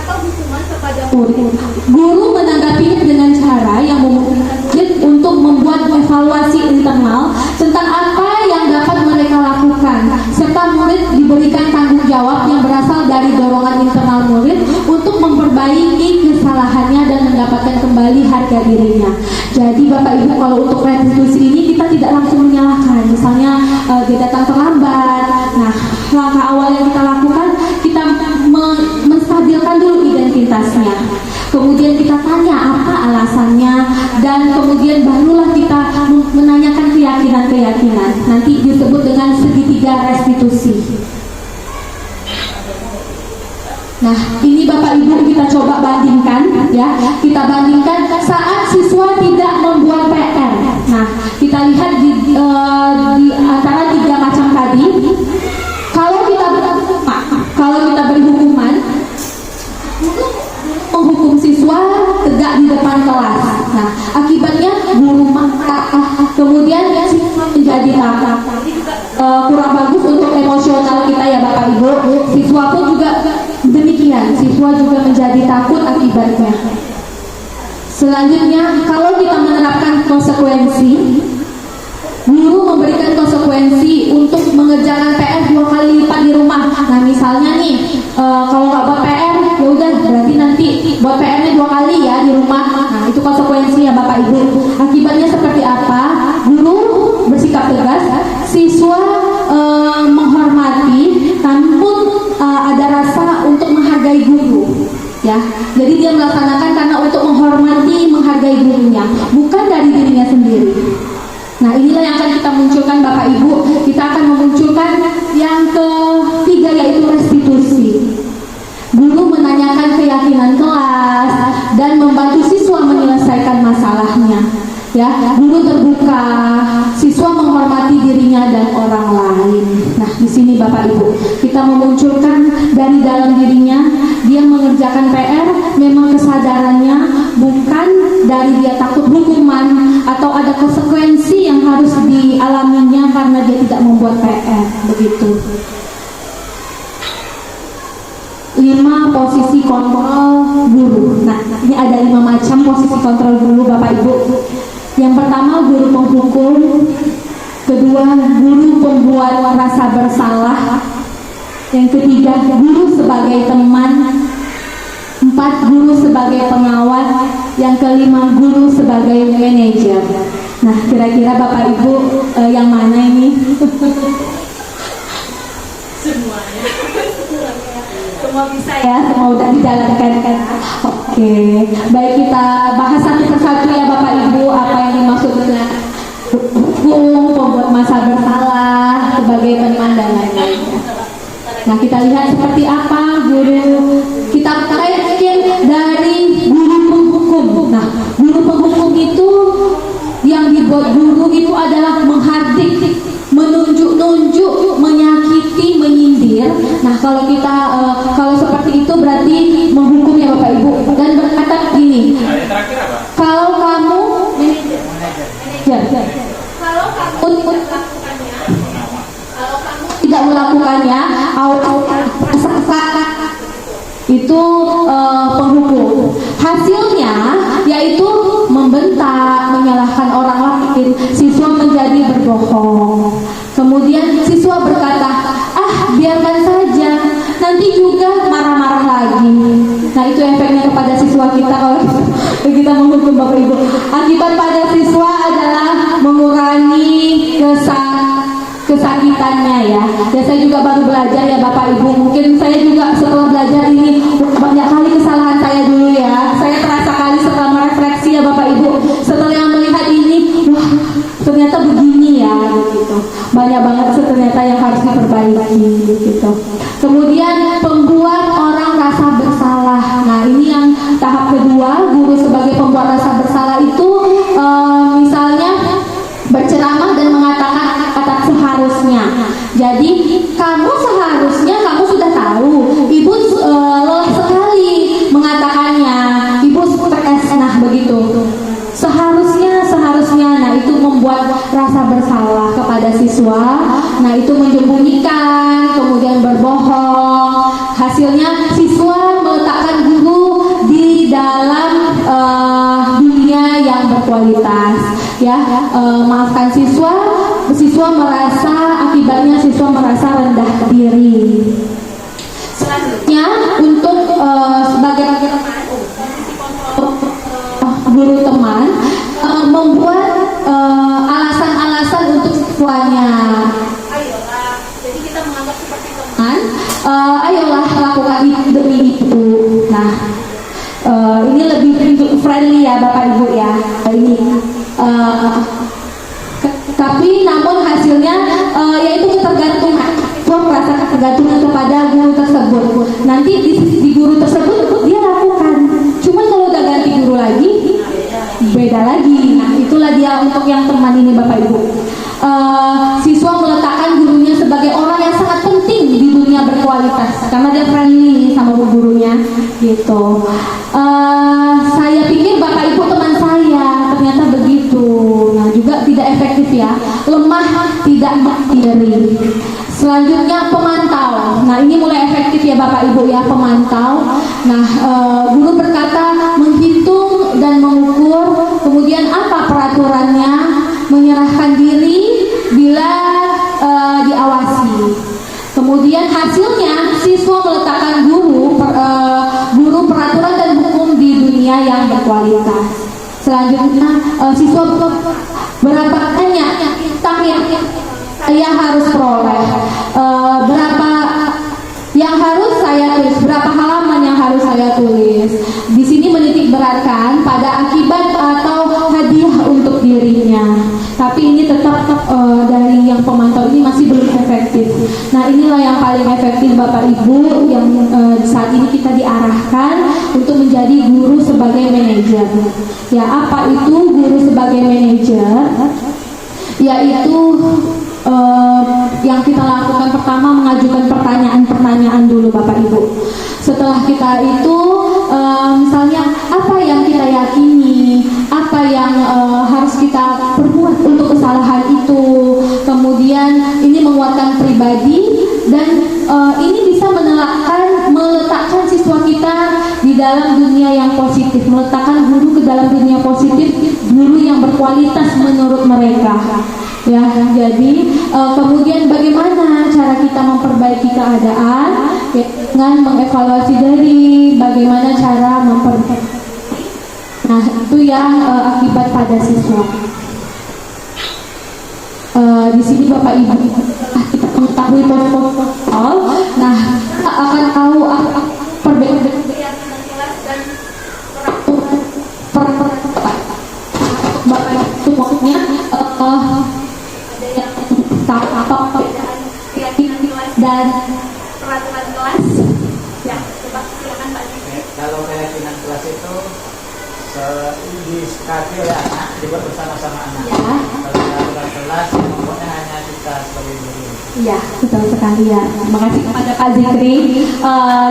atau hukuman kepada murid. Guru menanggapinya dengan cara yang memungkinkan untuk membuat evaluasi internal tentang apa yang dapat mereka lakukan, serta murid diberikan tanggung jawab yang berasal dari dorongan internal murid untuk memperbaiki kesalahannya dan mendapatkan kembali harga dirinya. Jadi Bapak Ibu, kalau untuk restitusi ini kita tidak langsung menyalahkan. Misalnya dia datang terlambat. Nah, langkah awal yang kita lakukan, kita menstabilkan dulu identitasnya. Kemudian kita tanya apa alasannya, dan kemudian barulah kita menanyakan keyakinan-keyakinan. Nanti disebut dengan segitiga restitusi. Nah, ini Bapak Ibu kita coba bandingkan ya. Kita bandingkan saat siswa tidak membuat PR. Nah, kita lihat di antara tiga macam tadi. Kalau kita beri hukuman, menghukum siswa tegak di depan kelas. Nah, akibatnya guru marah, kemudian siswa menjadi takut. Kurang bagus untuk emosional kita ya Bapak Ibu. Siswa pun juga demikian, siswa juga menjadi takut akibatnya. Selanjutnya, kalau kita menerapkan konsekuensi, guru memberikan konsekuensi untuk mengerjakan PR 2 kali lipat di rumah. Nah, misalnya nih, kalau nggak buat PR, ya udah berarti nanti buat PR-nya 2 kali ya di rumah. Nah, itu konsekuensinya Bapak Ibu. Akibatnya seperti apa? Guru bersikap tegas, siswa menghormati, namun ada rasa untuk menghargai guru. Ya, jadi dia melaksanakan karena untuk menghormati, menghargai gurunya, bukan dari dirinya sendiri. Nah, inilah yang akan kita munculkan Bapak Ibu. Kita akan memunculkan yang ketiga, yaitu restitusi. Guru menanyakan keyakinan kelas dan membantu siswa menyelesaikan masalahnya. Ya, guru terbuka, siswa menghormati dirinya dan orang lain. Nah, di sini Bapak Ibu, kita memunculkan dari dalam dirinya, dia mengerjakan PR, memang kesadarannya bukan dari dia takut hukuman atau ada konsekuensi yang harus dialaminya karena dia tidak membuat PR, begitu. 5 posisi kontrol guru. Nah, ini ada 5 macam posisi kontrol guru Bapak Ibu. Yang pertama guru penghukum, kedua guru pembuat rasa bersalah, yang ketiga guru sebagai teman, 4 guru sebagai pengawal, yang kelima guru sebagai manajer. Nah, kira-kira Bapak Ibu yang mana ini? Semuanya. Semua bisa ya, semua udah dijalankan kan. Oke, baik, kita bahas satu persatu ya Bapak Ibu, apa yang dimaksud dengan hukum, pembuat masa bersalah, sebagai teman dan lain-lainnya. Nah, kita lihat seperti apa guru. Kita mulai mungkin dari guru penghukum. Nah, guru penghukum itu yang dibuat guru itu adalah menghardik, menunjuk-nunjuk, menyakiti, menyindir. Nah, kalau kita kalau seperti itu berarti menghukum ya Bapak Ibu, dan berkata begini. Kalau kamu tidak melakukannya, itu penghukum. Hasilnya yaitu membentak, menyalahkan orang lain, siswa menjadi berbohong. Kemudian siswa berkata, biarkan saja, nanti juga marah-marah lagi. Nah, itu efeknya kepada siswa kita kalau kita menghukum Bapak Ibu. Akibat pada siswa adalah mengurangi kesakitannya ya. Saya juga baru belajar ya Bapak Ibu. Mungkin saya juga setelah belajar ini banyak kali kesalahan saya dulu ya. Saya terasa kali setelah merefleksi ya Bapak Ibu. Setelah melihat ini, wah ternyata begini ya gitu. Banyak banget ternyata yang harus diperbaiki gitu. Kemudian pembuat orang rasa bersalah. Nah, ini yang tahap kedua, guru sebagai pembuat rasa bersalah itu misalnya berceramah dan mengatakan kata seharusnya. Jadi kamu seharusnya, kamu sudah tahu, ibu lelah sekali mengatakannya, ibu stres, nah begitu. Seharusnya, nah itu membuat rasa bersalah kepada siswa. Nah, itu menyembunyikan, kemudian berbohong. Hasilnya siswa meletakkan guru di dalam dunia yang berkualitas. Ya, maafkan siswa merasa, akibatnya siswa merasa rendah diri. Selanjutnya untuk sebagai guru teman, membuat alasan-alasan untuk siswanya. Ayolah, jadi kita menganggap seperti teman. Ayolah lakukan itu demi itu. Nah, ini lebih friendly ya Bapak Ibu ya. Ini tapi namun hasilnya yaitu ketergantungan, merasa ketergantungan kepada guru tersebut. Nanti di guru tersebut dia lakukan, cuman kalau udah ganti guru lagi beda lagi. Nah, itulah dia untuk yang teman ini Bapak Ibu. Siswa meletakkan gurunya sebagai orang yang sangat penting di dunia berkualitas karena dia friendly sama gurunya gitu. Saya pikir Bapak Ibu teman saya ternyata begitu. Nah, juga tidak efektif ya, lemah, tidak mandiri. Selanjutnya pemantau. Nah, ini mulai efektif ya Bapak Ibu ya, pemantau. Nah, guru berkata menghitung dan mengukur, kemudian apa peraturannya, menyerahkan diri bila diawasi. Kemudian hasilnya siswa meletakkan guru peraturan dan hukum di dunia yang berkualitas. Selanjutnya siswa berapa banyak yang saya harus peroleh, berapa yang harus saya tulis, berapa halaman yang harus saya tulis. Di sini menitik beratkan pada akibat atau hadiah untuk dirinya. Tapi ini tetap dari yang pemantau ini masih belum efektif. Nah, inilah yang paling efektif Bapak Ibu yang saat ini kita diarahkan untuk menjadi guru sebagai manajer. Ya, apa itu guru sebagai manajer? Yaitu yang kita lakukan pertama mengajukan pertanyaan-pertanyaan dulu Bapak Ibu. Setelah kita itu misalnya apa yang kita yakini, apa yang harus kita perbuat untuk kesalahan itu. Kemudian ini menguatkan pribadi dan ini bisa meletakkan siswa kita di dalam dunia yang positif, meletakkan guru ke dalam dunia positif, guru yang berkualitas menurut mereka. Ya, jadi kemudian bagaimana cara kita memperbaiki keadaan, ya, dengan mengevaluasi dari bagaimana cara memperbaiki. Nah, itu yang akibat pada siswa. Di sini Bapak Ibu kita mengetahui protokol. Nah, kita akan tahu perbedaan kelas dan peraturan Bapak Ibu maksudnya ada yang tahu apa perbedaan keyakinan kelas dan peraturan kelas. Ya, coba silakan Pak. Kalau keyakinan kelas itu disikapi oleh anak, dibuat bersama-sama anak. Ya. Kalau peraturan kelas yang membuatnya hanya kita sebagai guru. Iya, betul sekali ya. Terima kasih kepada Pak Zikri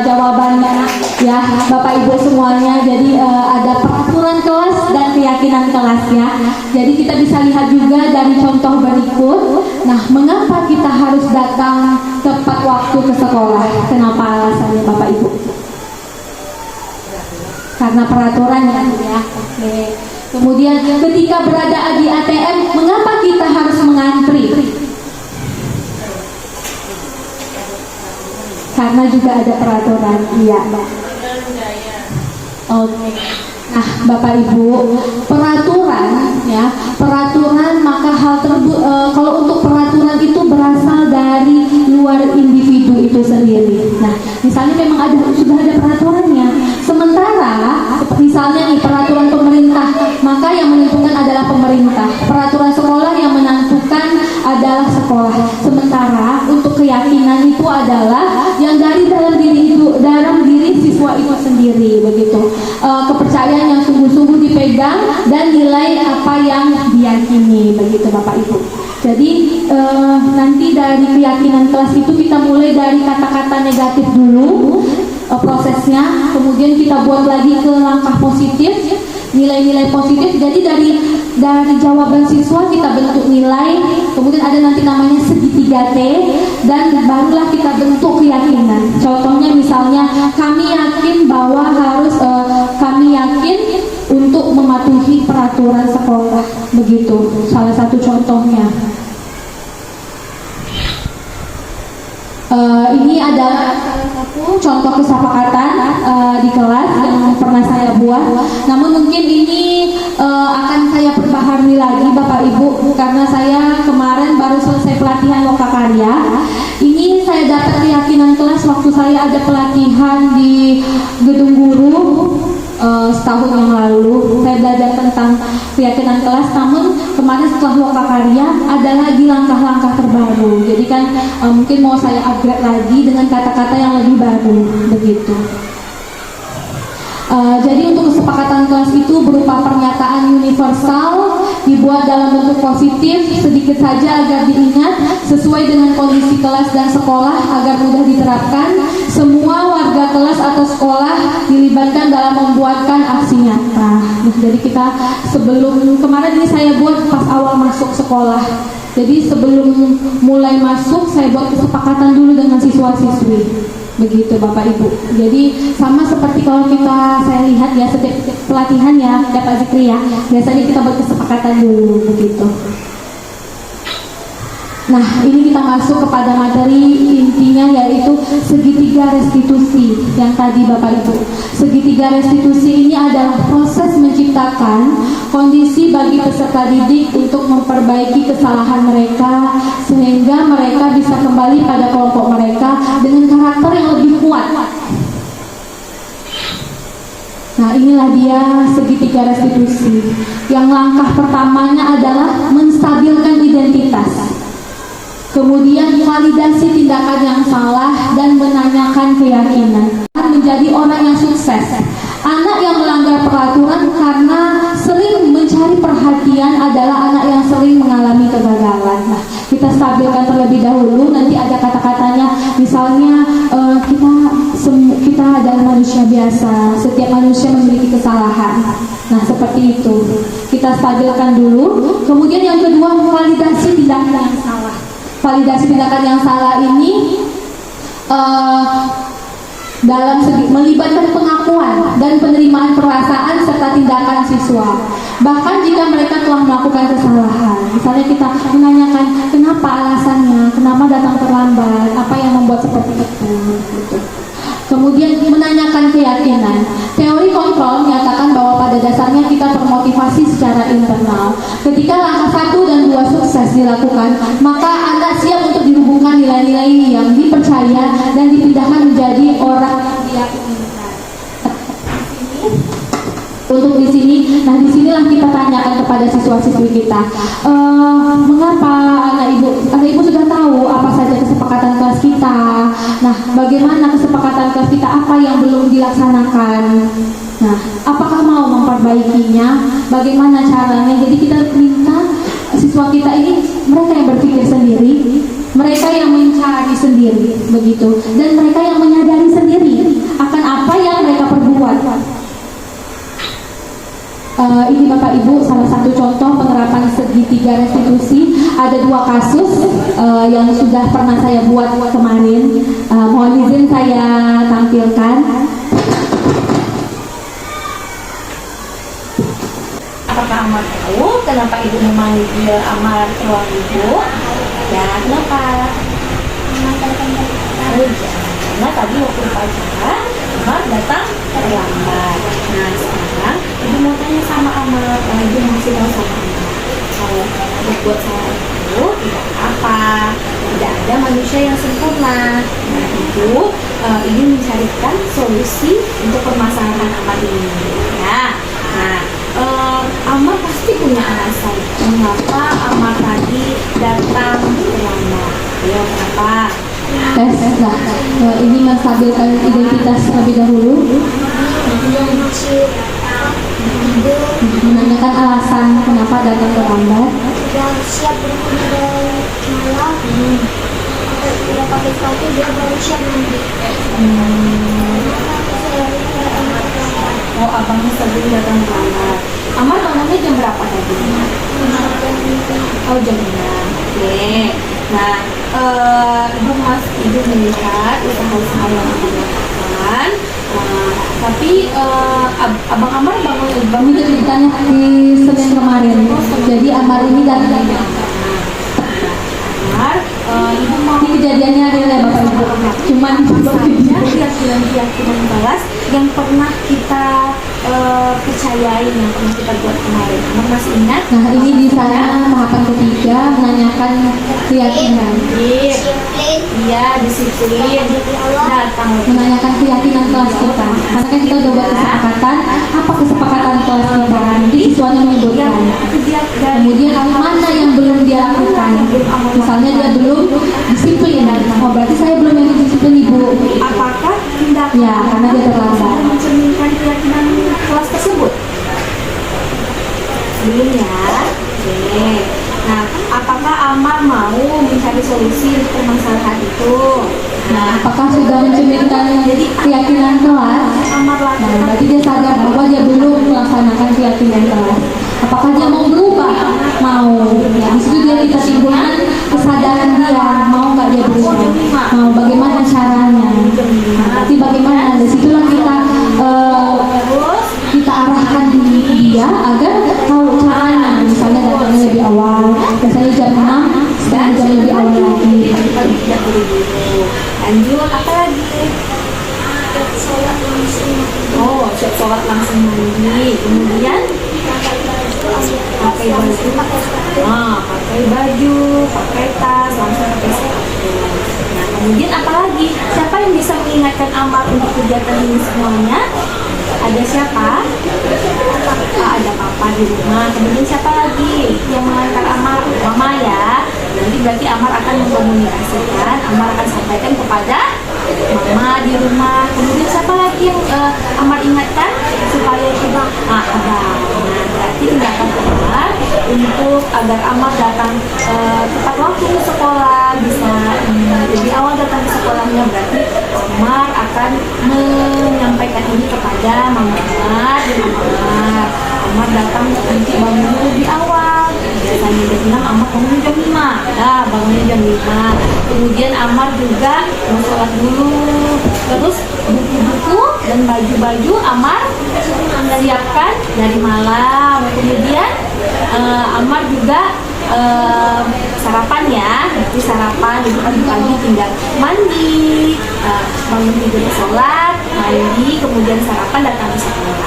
jawabannya ya, Bapak Ibu semuanya. Jadi ada peraturan kelas dan keyakinan kelas ya. Jadi kita bisa lihat juga dari contoh berikut. Nah, mengapa kita harus datang tepat waktu ke sekolah? Kenapa alasannya Bapak Ibu? Karena peraturan ya. Oke. Kemudian ketika berada di ATM, mengapa kita harus mengantri? Karena juga ada peraturan. Iya, Mbak. Oke. Nah, Bapak Ibu, peraturan ya, peraturan maka hal tersebut kalau untuk peraturan itu berasal dari luar individu itu sendiri. Nah, misalnya memang sudah ada peraturannya. Sementara misalnya nih peraturan pemerintah, maka yang menentukan adalah pemerintah. Peraturan sekolah yang menentukan adalah sekolah. Sementara untuk keyakinan itu adalah yang dari dalam diri siswa itu sendiri begitu. Kepercayaan yang sungguh-sungguh dipegang dan nilai apa yang diyakini begitu Bapak Ibu. Jadi nanti dari keyakinan kelas itu kita mulai dari kata-kata negatif dulu prosesnya, kemudian kita buat lagi ke langkah positif, nilai-nilai positif. Jadi dari jawaban siswa kita bentuk nilai, kemudian ada nanti namanya segitiga T, dan barulah kita bentuk keyakinan. Contohnya misalnya kami yakin bahwa kami yakin untuk mematuhi peraturan sekolah begitu. Salah satu contohnya. Ini adalah salah satu contoh kesepakatan di kelas yang pernah saya buat. Namun mungkin ini akan saya perbaharui lagi Bapak Ibu, karena saya kemarin baru selesai pelatihan lokakarya. Ini saya dapat keyakinan kelas waktu saya ada pelatihan di Gedung Guru setahun yang lalu. Saya belajar tentang keyakinan kelas, namun kemarin setelah lokakarya ada lagi langkah-langkah terbaru. Jadi kan mungkin mau saya upgrade lagi dengan kata-kata yang lebih baru begitu. Jadi untuk kesepakatan kelas itu berupa pernyataan universal, dibuat dalam bentuk positif, sedikit saja agar diingat, sesuai dengan kondisi kelas dan sekolah agar mudah diterapkan. Semua warga kelas atau sekolah dilibatkan dalam membuatkan aksi nyata. Nah, jadi kita sebelum kemarin ini saya buat pas awal masuk sekolah. Jadi sebelum mulai masuk saya buat kesepakatan dulu dengan siswa-siswi. Begitu Bapak Ibu. Jadi sama seperti kalau saya lihat ya setiap pelatihan ya Pak Zikri ya, biasanya kita buat kesepakatan dulu begitu. Nah, ini kita masuk kepada materi intinya, yaitu segitiga restitusi yang tadi Bapak Ibu. Segitiga restitusi ini adalah proses menciptakan kondisi bagi peserta didik untuk memperbaiki kesalahan mereka sehingga mereka bisa kembali pada kelompok mereka dengan karakter yang lebih kuat. Nah, inilah dia segitiga restitusi. Yang langkah pertamanya adalah menstabilkan identitas. Kemudian validasi tindakan yang salah dan menanyakan keyakinan. Menjadi orang yang sukses. Anak yang melanggar peraturan karena sering mencari perhatian adalah anak yang sering mengalami kegagalan. Nah, kita stabilkan terlebih dahulu. Nanti ada kata-katanya. Misalnya kita adalah manusia biasa. Setiap manusia memiliki kesalahan. Nah, seperti itu. Kita stabilkan dulu. Kemudian yang kedua, validasi tindakan yang salah. Validasi tindakan yang salah ini dalam segi melibatkan pengakuan dan penerimaan perasaan serta tindakan siswa. Bahkan jika mereka telah melakukan kesalahan, misalnya kita menanyakan kenapa alasannya, kenapa datang terlambat, apa yang membuat seperti itu, gitu. Kemudian menanyakan keyakinan. Teori kontrol menyatakan bahwa pada dasarnya kita termotivasi secara internal. Ketika langkah 1 dan 2 sukses dilakukan, maka anak siap untuk dihubungkan nilai-nilai yang dipercaya dan dipindahkan menjadi orang yang dia inginkan. Untuk di sini, nah disinilah kita tanyakan kepada siswa-siswi kita, mengapa anak ibu sudah tahu apa saja kesepakatan kelas kita. Nah, bagaimana kesepakatan kelas kita, apa yang belum dilaksanakan. Nah, apakah mau memperbaikinya? Bagaimana caranya? Jadi kita minta siswa kita ini mereka yang berpikir sendiri, mereka yang mencari sendiri, begitu, dan mereka yang menyadari sendiri akan apa yang mereka perbuat. Ini Bapak Ibu salah satu contoh penerapan segitiga restitusi. Ada 2 kasus yang sudah pernah saya buat kemarin. Mohon izin saya tampilkan. Apakah Amar tahu kenapa ibu memanggil Amar ke ruang ibu? Ya, kenapa? Karena tadi waktu upacara Amar datang terlambat. Nah, sekarang ibu mau tanya sama Amar, ibu masih tahu sama Amar kalau buat saya itu tidak apa, tidak ada manusia yang sempurna. Nah, ibu ingin mencarikan solusi untuk permasalahan Amar ini. Ya, nah Amar pasti punya alasan mengapa Amar tadi datang terlambat. Ya, kenapa? Tes, nah, ini menstabilkan identitas terlebih dahulu. Menanyakan alasan kenapa datang terlambat. Yang siap berkumpul dari malam. Tidak pakai sepatu, dia baru siap nanti. Oh, abangnya sebelum datang terlambat. Amar bangunnya jam berapa tadi? Oh, jam 6. Oke. Nah, ibu melihat usaha-usaha yang ibu lakukan. Tapi abang Amar bangun Itu ceritanya di Senin kemarin. Jadi Amar ini datang. Amar, ibu mau Ini kejadiannya adalah Bapak Ibu. Cuman misalnya keyakinan kelas yang pernah kita percayai, yang pernah kita buat kemarin. Amar masih ingat? nah ini di sana tahapan ketiga menanyakan keyakinan. Iya, disiplin. Datang Menanyakan keyakinan kelas kita. Karena kan kita udah buat kesepakatan. Apa kesepakatan kelas kita? Nanti siswanya menyebutkan. Kemudian mana yang belum dia lakukan? Misalnya dia belum disiplin. Oh, berarti saya belum yang disiplin Ibu. apakah tindakan Ya, karena dia terlambat. mencerminkan keyakinan kelas tersebut? Belum ya. Oke. Nah, apakah Amar mau mencari solusi untuk permasalahan itu? Nah, apakah sudah mencerminkan keyakinan kelas? Amar Nah, lakukan. berarti dia sadar bahwa dia belum melaksanakan keyakinan kelas. Apakah dia mau berubah? Mau. Ya, di situ dia kita timbulkan kesadaran dia. Mau nggak dia berubah? Mau. Bagaimana caranya? Nah, nanti bagaimana? Di situlah kita arahkan dia agar tahu caranya. Misalnya datangnya lebih awal. Biasanya jam 6, sekarang jam lebih awal lagi. Tidak buru-buru. Lanjut, apa lagi? Oh, siap sholat langsung mandi. Kemudian pakai baju, pakai baju, pakai tas, langsung pakai sepatu. Nah, kemudian apa lagi? Siapa yang bisa mengingatkan Amar untuk kegiatan ini semuanya? Ada siapa? Ada papa di rumah. Kemudian siapa lagi yang mengantar Amar? Mama ya. Nanti berarti Amar akan mengkomunikasikan, Amar akan sampaikan kepada mama di rumah. Kemudian siapa lagi yang Amar ingatkan supaya kita ada. Nah, berarti tindakan Amar untuk agar Amar datang tepat waktu ke sekolah, bisa lebih awal datang ke sekolahnya, berarti Amar akan menyampaikan ini kepada mama Amar dan Amar. Amar datang nanti bangunnya lebih awal. Biasanya jam 6, Amar bangunnya jam 5. Nah, bangunnya jam 5. Kemudian Amar juga mau sholat dulu. Terus buku-buku dan baju-baju Amar siapkan dari malam. Kemudian Amar juga sarapan ya, nanti sarapan, jadi pagi-pagi tinggal mandi, bangun tidur sholat, mandi, kemudian sarapan, datang ke sekolah.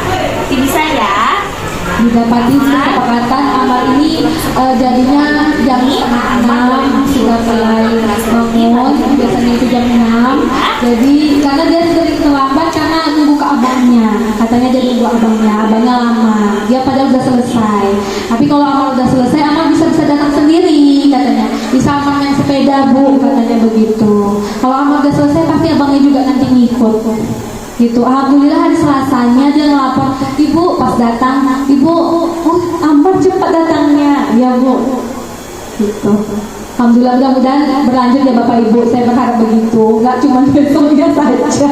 Tapi bisa ya. Didapati kesepakatan Amar ini jadinya jam setengah 6 sudah mulai bangun, biasanya itu jam 6. Jadi karena dia sering terlambat karena nunggu ke abangnya, katanya jadi nunggu abangnya lama, dia padahal udah selesai. Tapi kalau Amar udah selesai, Amar bisa datang sendiri katanya, bisa Amar naik sepeda bu, katanya begitu. Kalau Amar udah selesai pasti abangnya juga nanti ngikut gitu. Alhamdulillah hari Selasanya dia ngelapor, ibu pas datang, ibu Amar cepat datangnya ya bu gitu. Alhamdulillah, mudah-mudahan berlanjut ya Bapak Ibu, saya berharap begitu, nggak cuma besoknya saja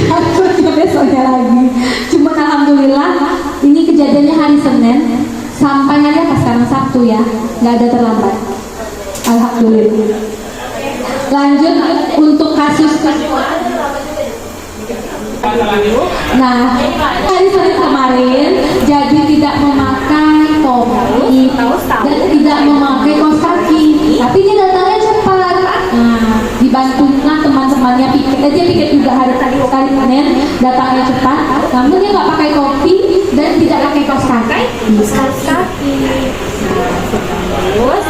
takutnya besoknya lagi. Cuma alhamdulillah ini kejadiannya hari Senin sampai hari apa sekarang, Sabtu ya, nggak ada terlambat, alhamdulillah. Lanjut untuk kasus nah, hari Senin kemarin jadi tidak memakai topi dan tidak memakai kaos kaki, tapi dia datangnya cepat. Nah, dibantulah teman-temannya piket, dia piket juga hari Senin datangnya cepat, namun dia nggak pakai topi dan tidak pakai kaos kaki. Terus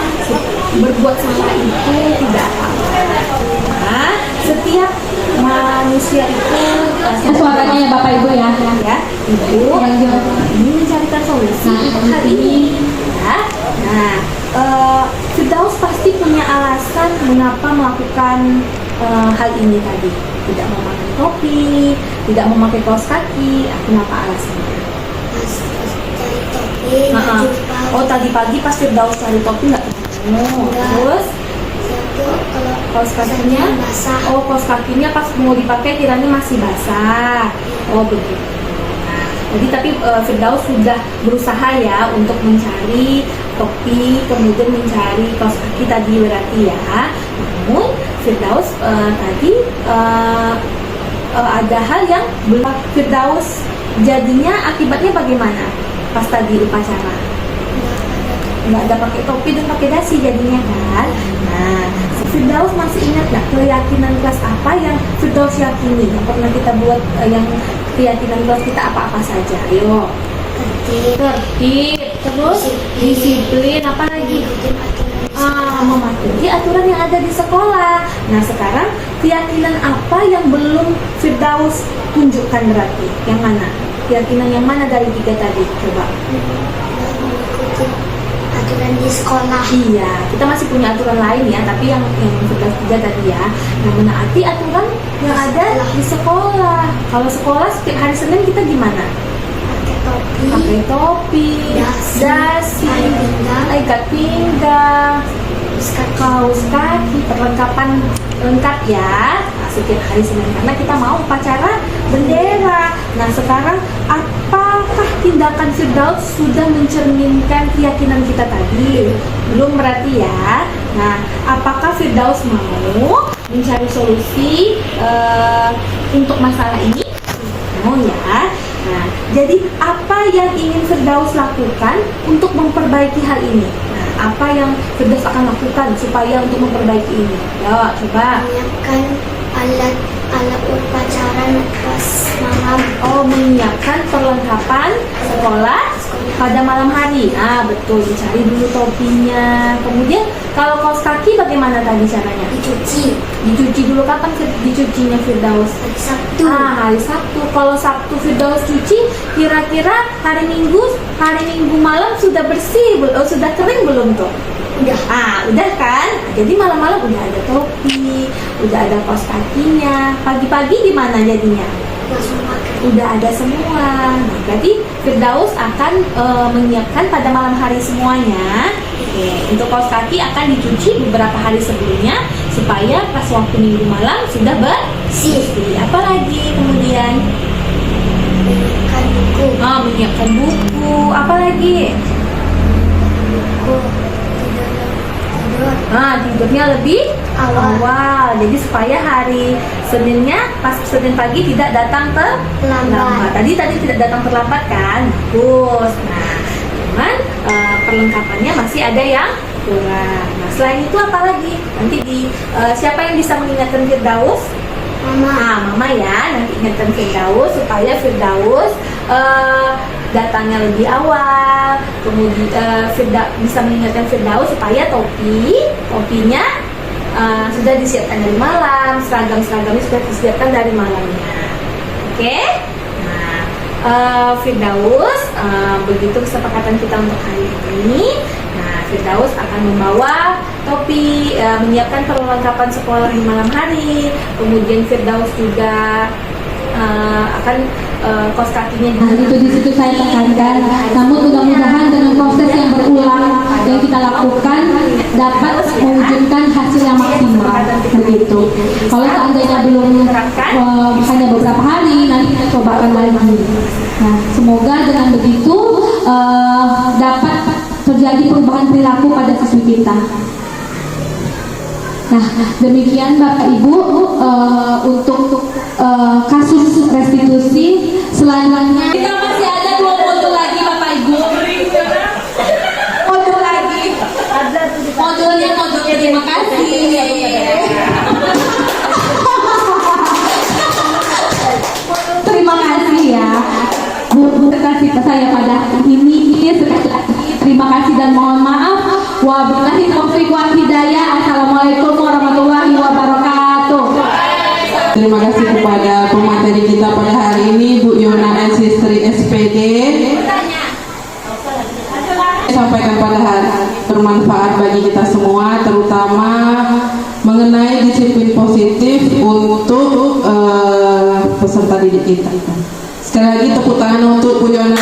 berbuat salah itu tidak apa-apa. Nah, setiap manusia itu Suaranya ya Bapak Ibu ya, Ibu ini mencarikan solusi untuk hal ini ya. Nah, Firdaus pasti punya alasan mengapa melakukan hal ini tadi. Tidak memakai topi, tidak memakai kaos kaki. Kenapa alasannya? Oh, tadi pagi pas Firdaus cari topi nggak ketemu. Terus kaos kakinya basah. Oh, kaos kakinya pas mau dipakai kiranya masih basah. Oh begitu. Nah, jadi tapi Firdaus sudah berusaha ya untuk mencari topi, kemudian mencari kaos kaki tadi berarti ya. Namun Firdaus tadi ada hal yang belum Firdaus jadinya akibatnya bagaimana pas tadi upacara? Nggak ada pakai topi dan pakai dasi jadinya kan. Nah, Firdaus masih ingat nggak keyakinan kelas apa yang Firdaus yakini yang pernah kita buat, yang keyakinan kelas kita apa-apa saja? Ayo. Tertib, terus disiplin, apa lagi? Mematuhi aturan yang ada di sekolah. Nah, sekarang keyakinan apa yang belum Firdaus tunjukkan berarti? Yang mana? Keyakinan yang mana dari 3 tadi? Coba. Aturan di sekolah. Iya, kita masih punya aturan lain ya, tapi yang Firdaus 3 tadi ya. Nah, menaati aturan yang ada di sekolah. Kalau sekolah setiap hari Senin kita gimana? Pakai topi, dasi, ikat pinggang, kaos kaki, perlengkapan lengkap ya. Nah, setiap hari Senin karena kita mau upacara bendera. Nah, sekarang apakah tindakan Firdaus sudah mencerminkan keyakinan kita tadi? Belum berarti ya. Nah, apakah Firdaus mau mencari solusi untuk masalah ini? Mau ya. Nah, jadi apa yang ingin Firdaus lakukan untuk memperbaiki hal ini? Nah, apa yang Firdaus akan lakukan supaya untuk memperbaiki ini? Ya, coba. Menyiapkan alat upacara pas malam. Oh, menyiapkan perlengkapan sekolah pada malam hari. Ah, betul. Dicari dulu topinya. Kemudian kalau kaos kaki bagaimana tadi caranya? Dicuci dulu. Kapan dicucinya Firdaus? Hari Sabtu. Hari Sabtu. Kalau Sabtu Firdaus cuci, kira-kira hari Minggu malam sudah bersih, sudah kering belum tuh? Udah. Udah kan? Jadi malam-malam udah ada topi, udah ada kaos kakinya. Pagi-pagi gimana jadinya? Udah ada semua. Nah, berarti Firdaus akan menyiapkan pada malam hari semuanya. Untuk kaos kaki akan dicuci beberapa hari sebelumnya supaya pas waktu Minggu malam sudah bersih. Apalagi kemudian menyiapkan buku. Menyiapkan buku. Apa lagi? Buku tidur. Tidurnya lebih Awal. awal. Jadi supaya hari Seninnya pas Senin pagi tidak datang terlambat. Tadi tidak datang terlambat kan? Bagus. Nah, cuman perlengkapannya masih ada yang kurang. Nah, selain itu apa lagi? Nanti siapa yang bisa mengingatkan Firdaus? Mama. Mama ya, nanti ingatkan Firdaus supaya Firdaus datangnya lebih awal. Kemudian bisa mengingatkan Firdaus supaya topinya sudah disiapkan dari malam, seragam-seragamnya sudah disiapkan dari malamnya. Oke? Nah, Firdaus, begitu kesepakatan kita untuk hari ini. Nah, Firdaus akan membawa topi, menyiapkan perlengkapan sekolah di malam hari. Kemudian Firdaus juga akan kos kakinya Itu di situ saya tekankan. Namun mudah-mudahan dengan proses yang berulang yang kita lakukan dapat mewujudkan hasil yang maksimal. Begitu. Kalau seandainya belum hanya beberapa hari, nanti kita cobakan lagi. Nah, semoga dengan begitu dapat terjadi perubahan perilaku pada siswi kita. Nah, demikian Bapak Ibu untuk kasus restitusi. Selanjutnya kita masih ada 2 modul lagi Bapak Ibu. Modul lagi. Modulnya terima kasih. Terima kasih ya Bu kasih saya pada ini. Sekali lagi terima kasih dan mohon maaf. Wabillahi taufiq wal hidayah. Assalamualaikum warahmatullahi wabarakatuh. Terima kasih kepada pemateri kita pada hari ini, Bu Yona dan Sistri SPD. Sampaikan pada hari bermanfaat bagi kita semua, terutama mengenai disiplin positif untuk peserta didik kita. Sekali lagi tepuk tangan untuk Bu Yona.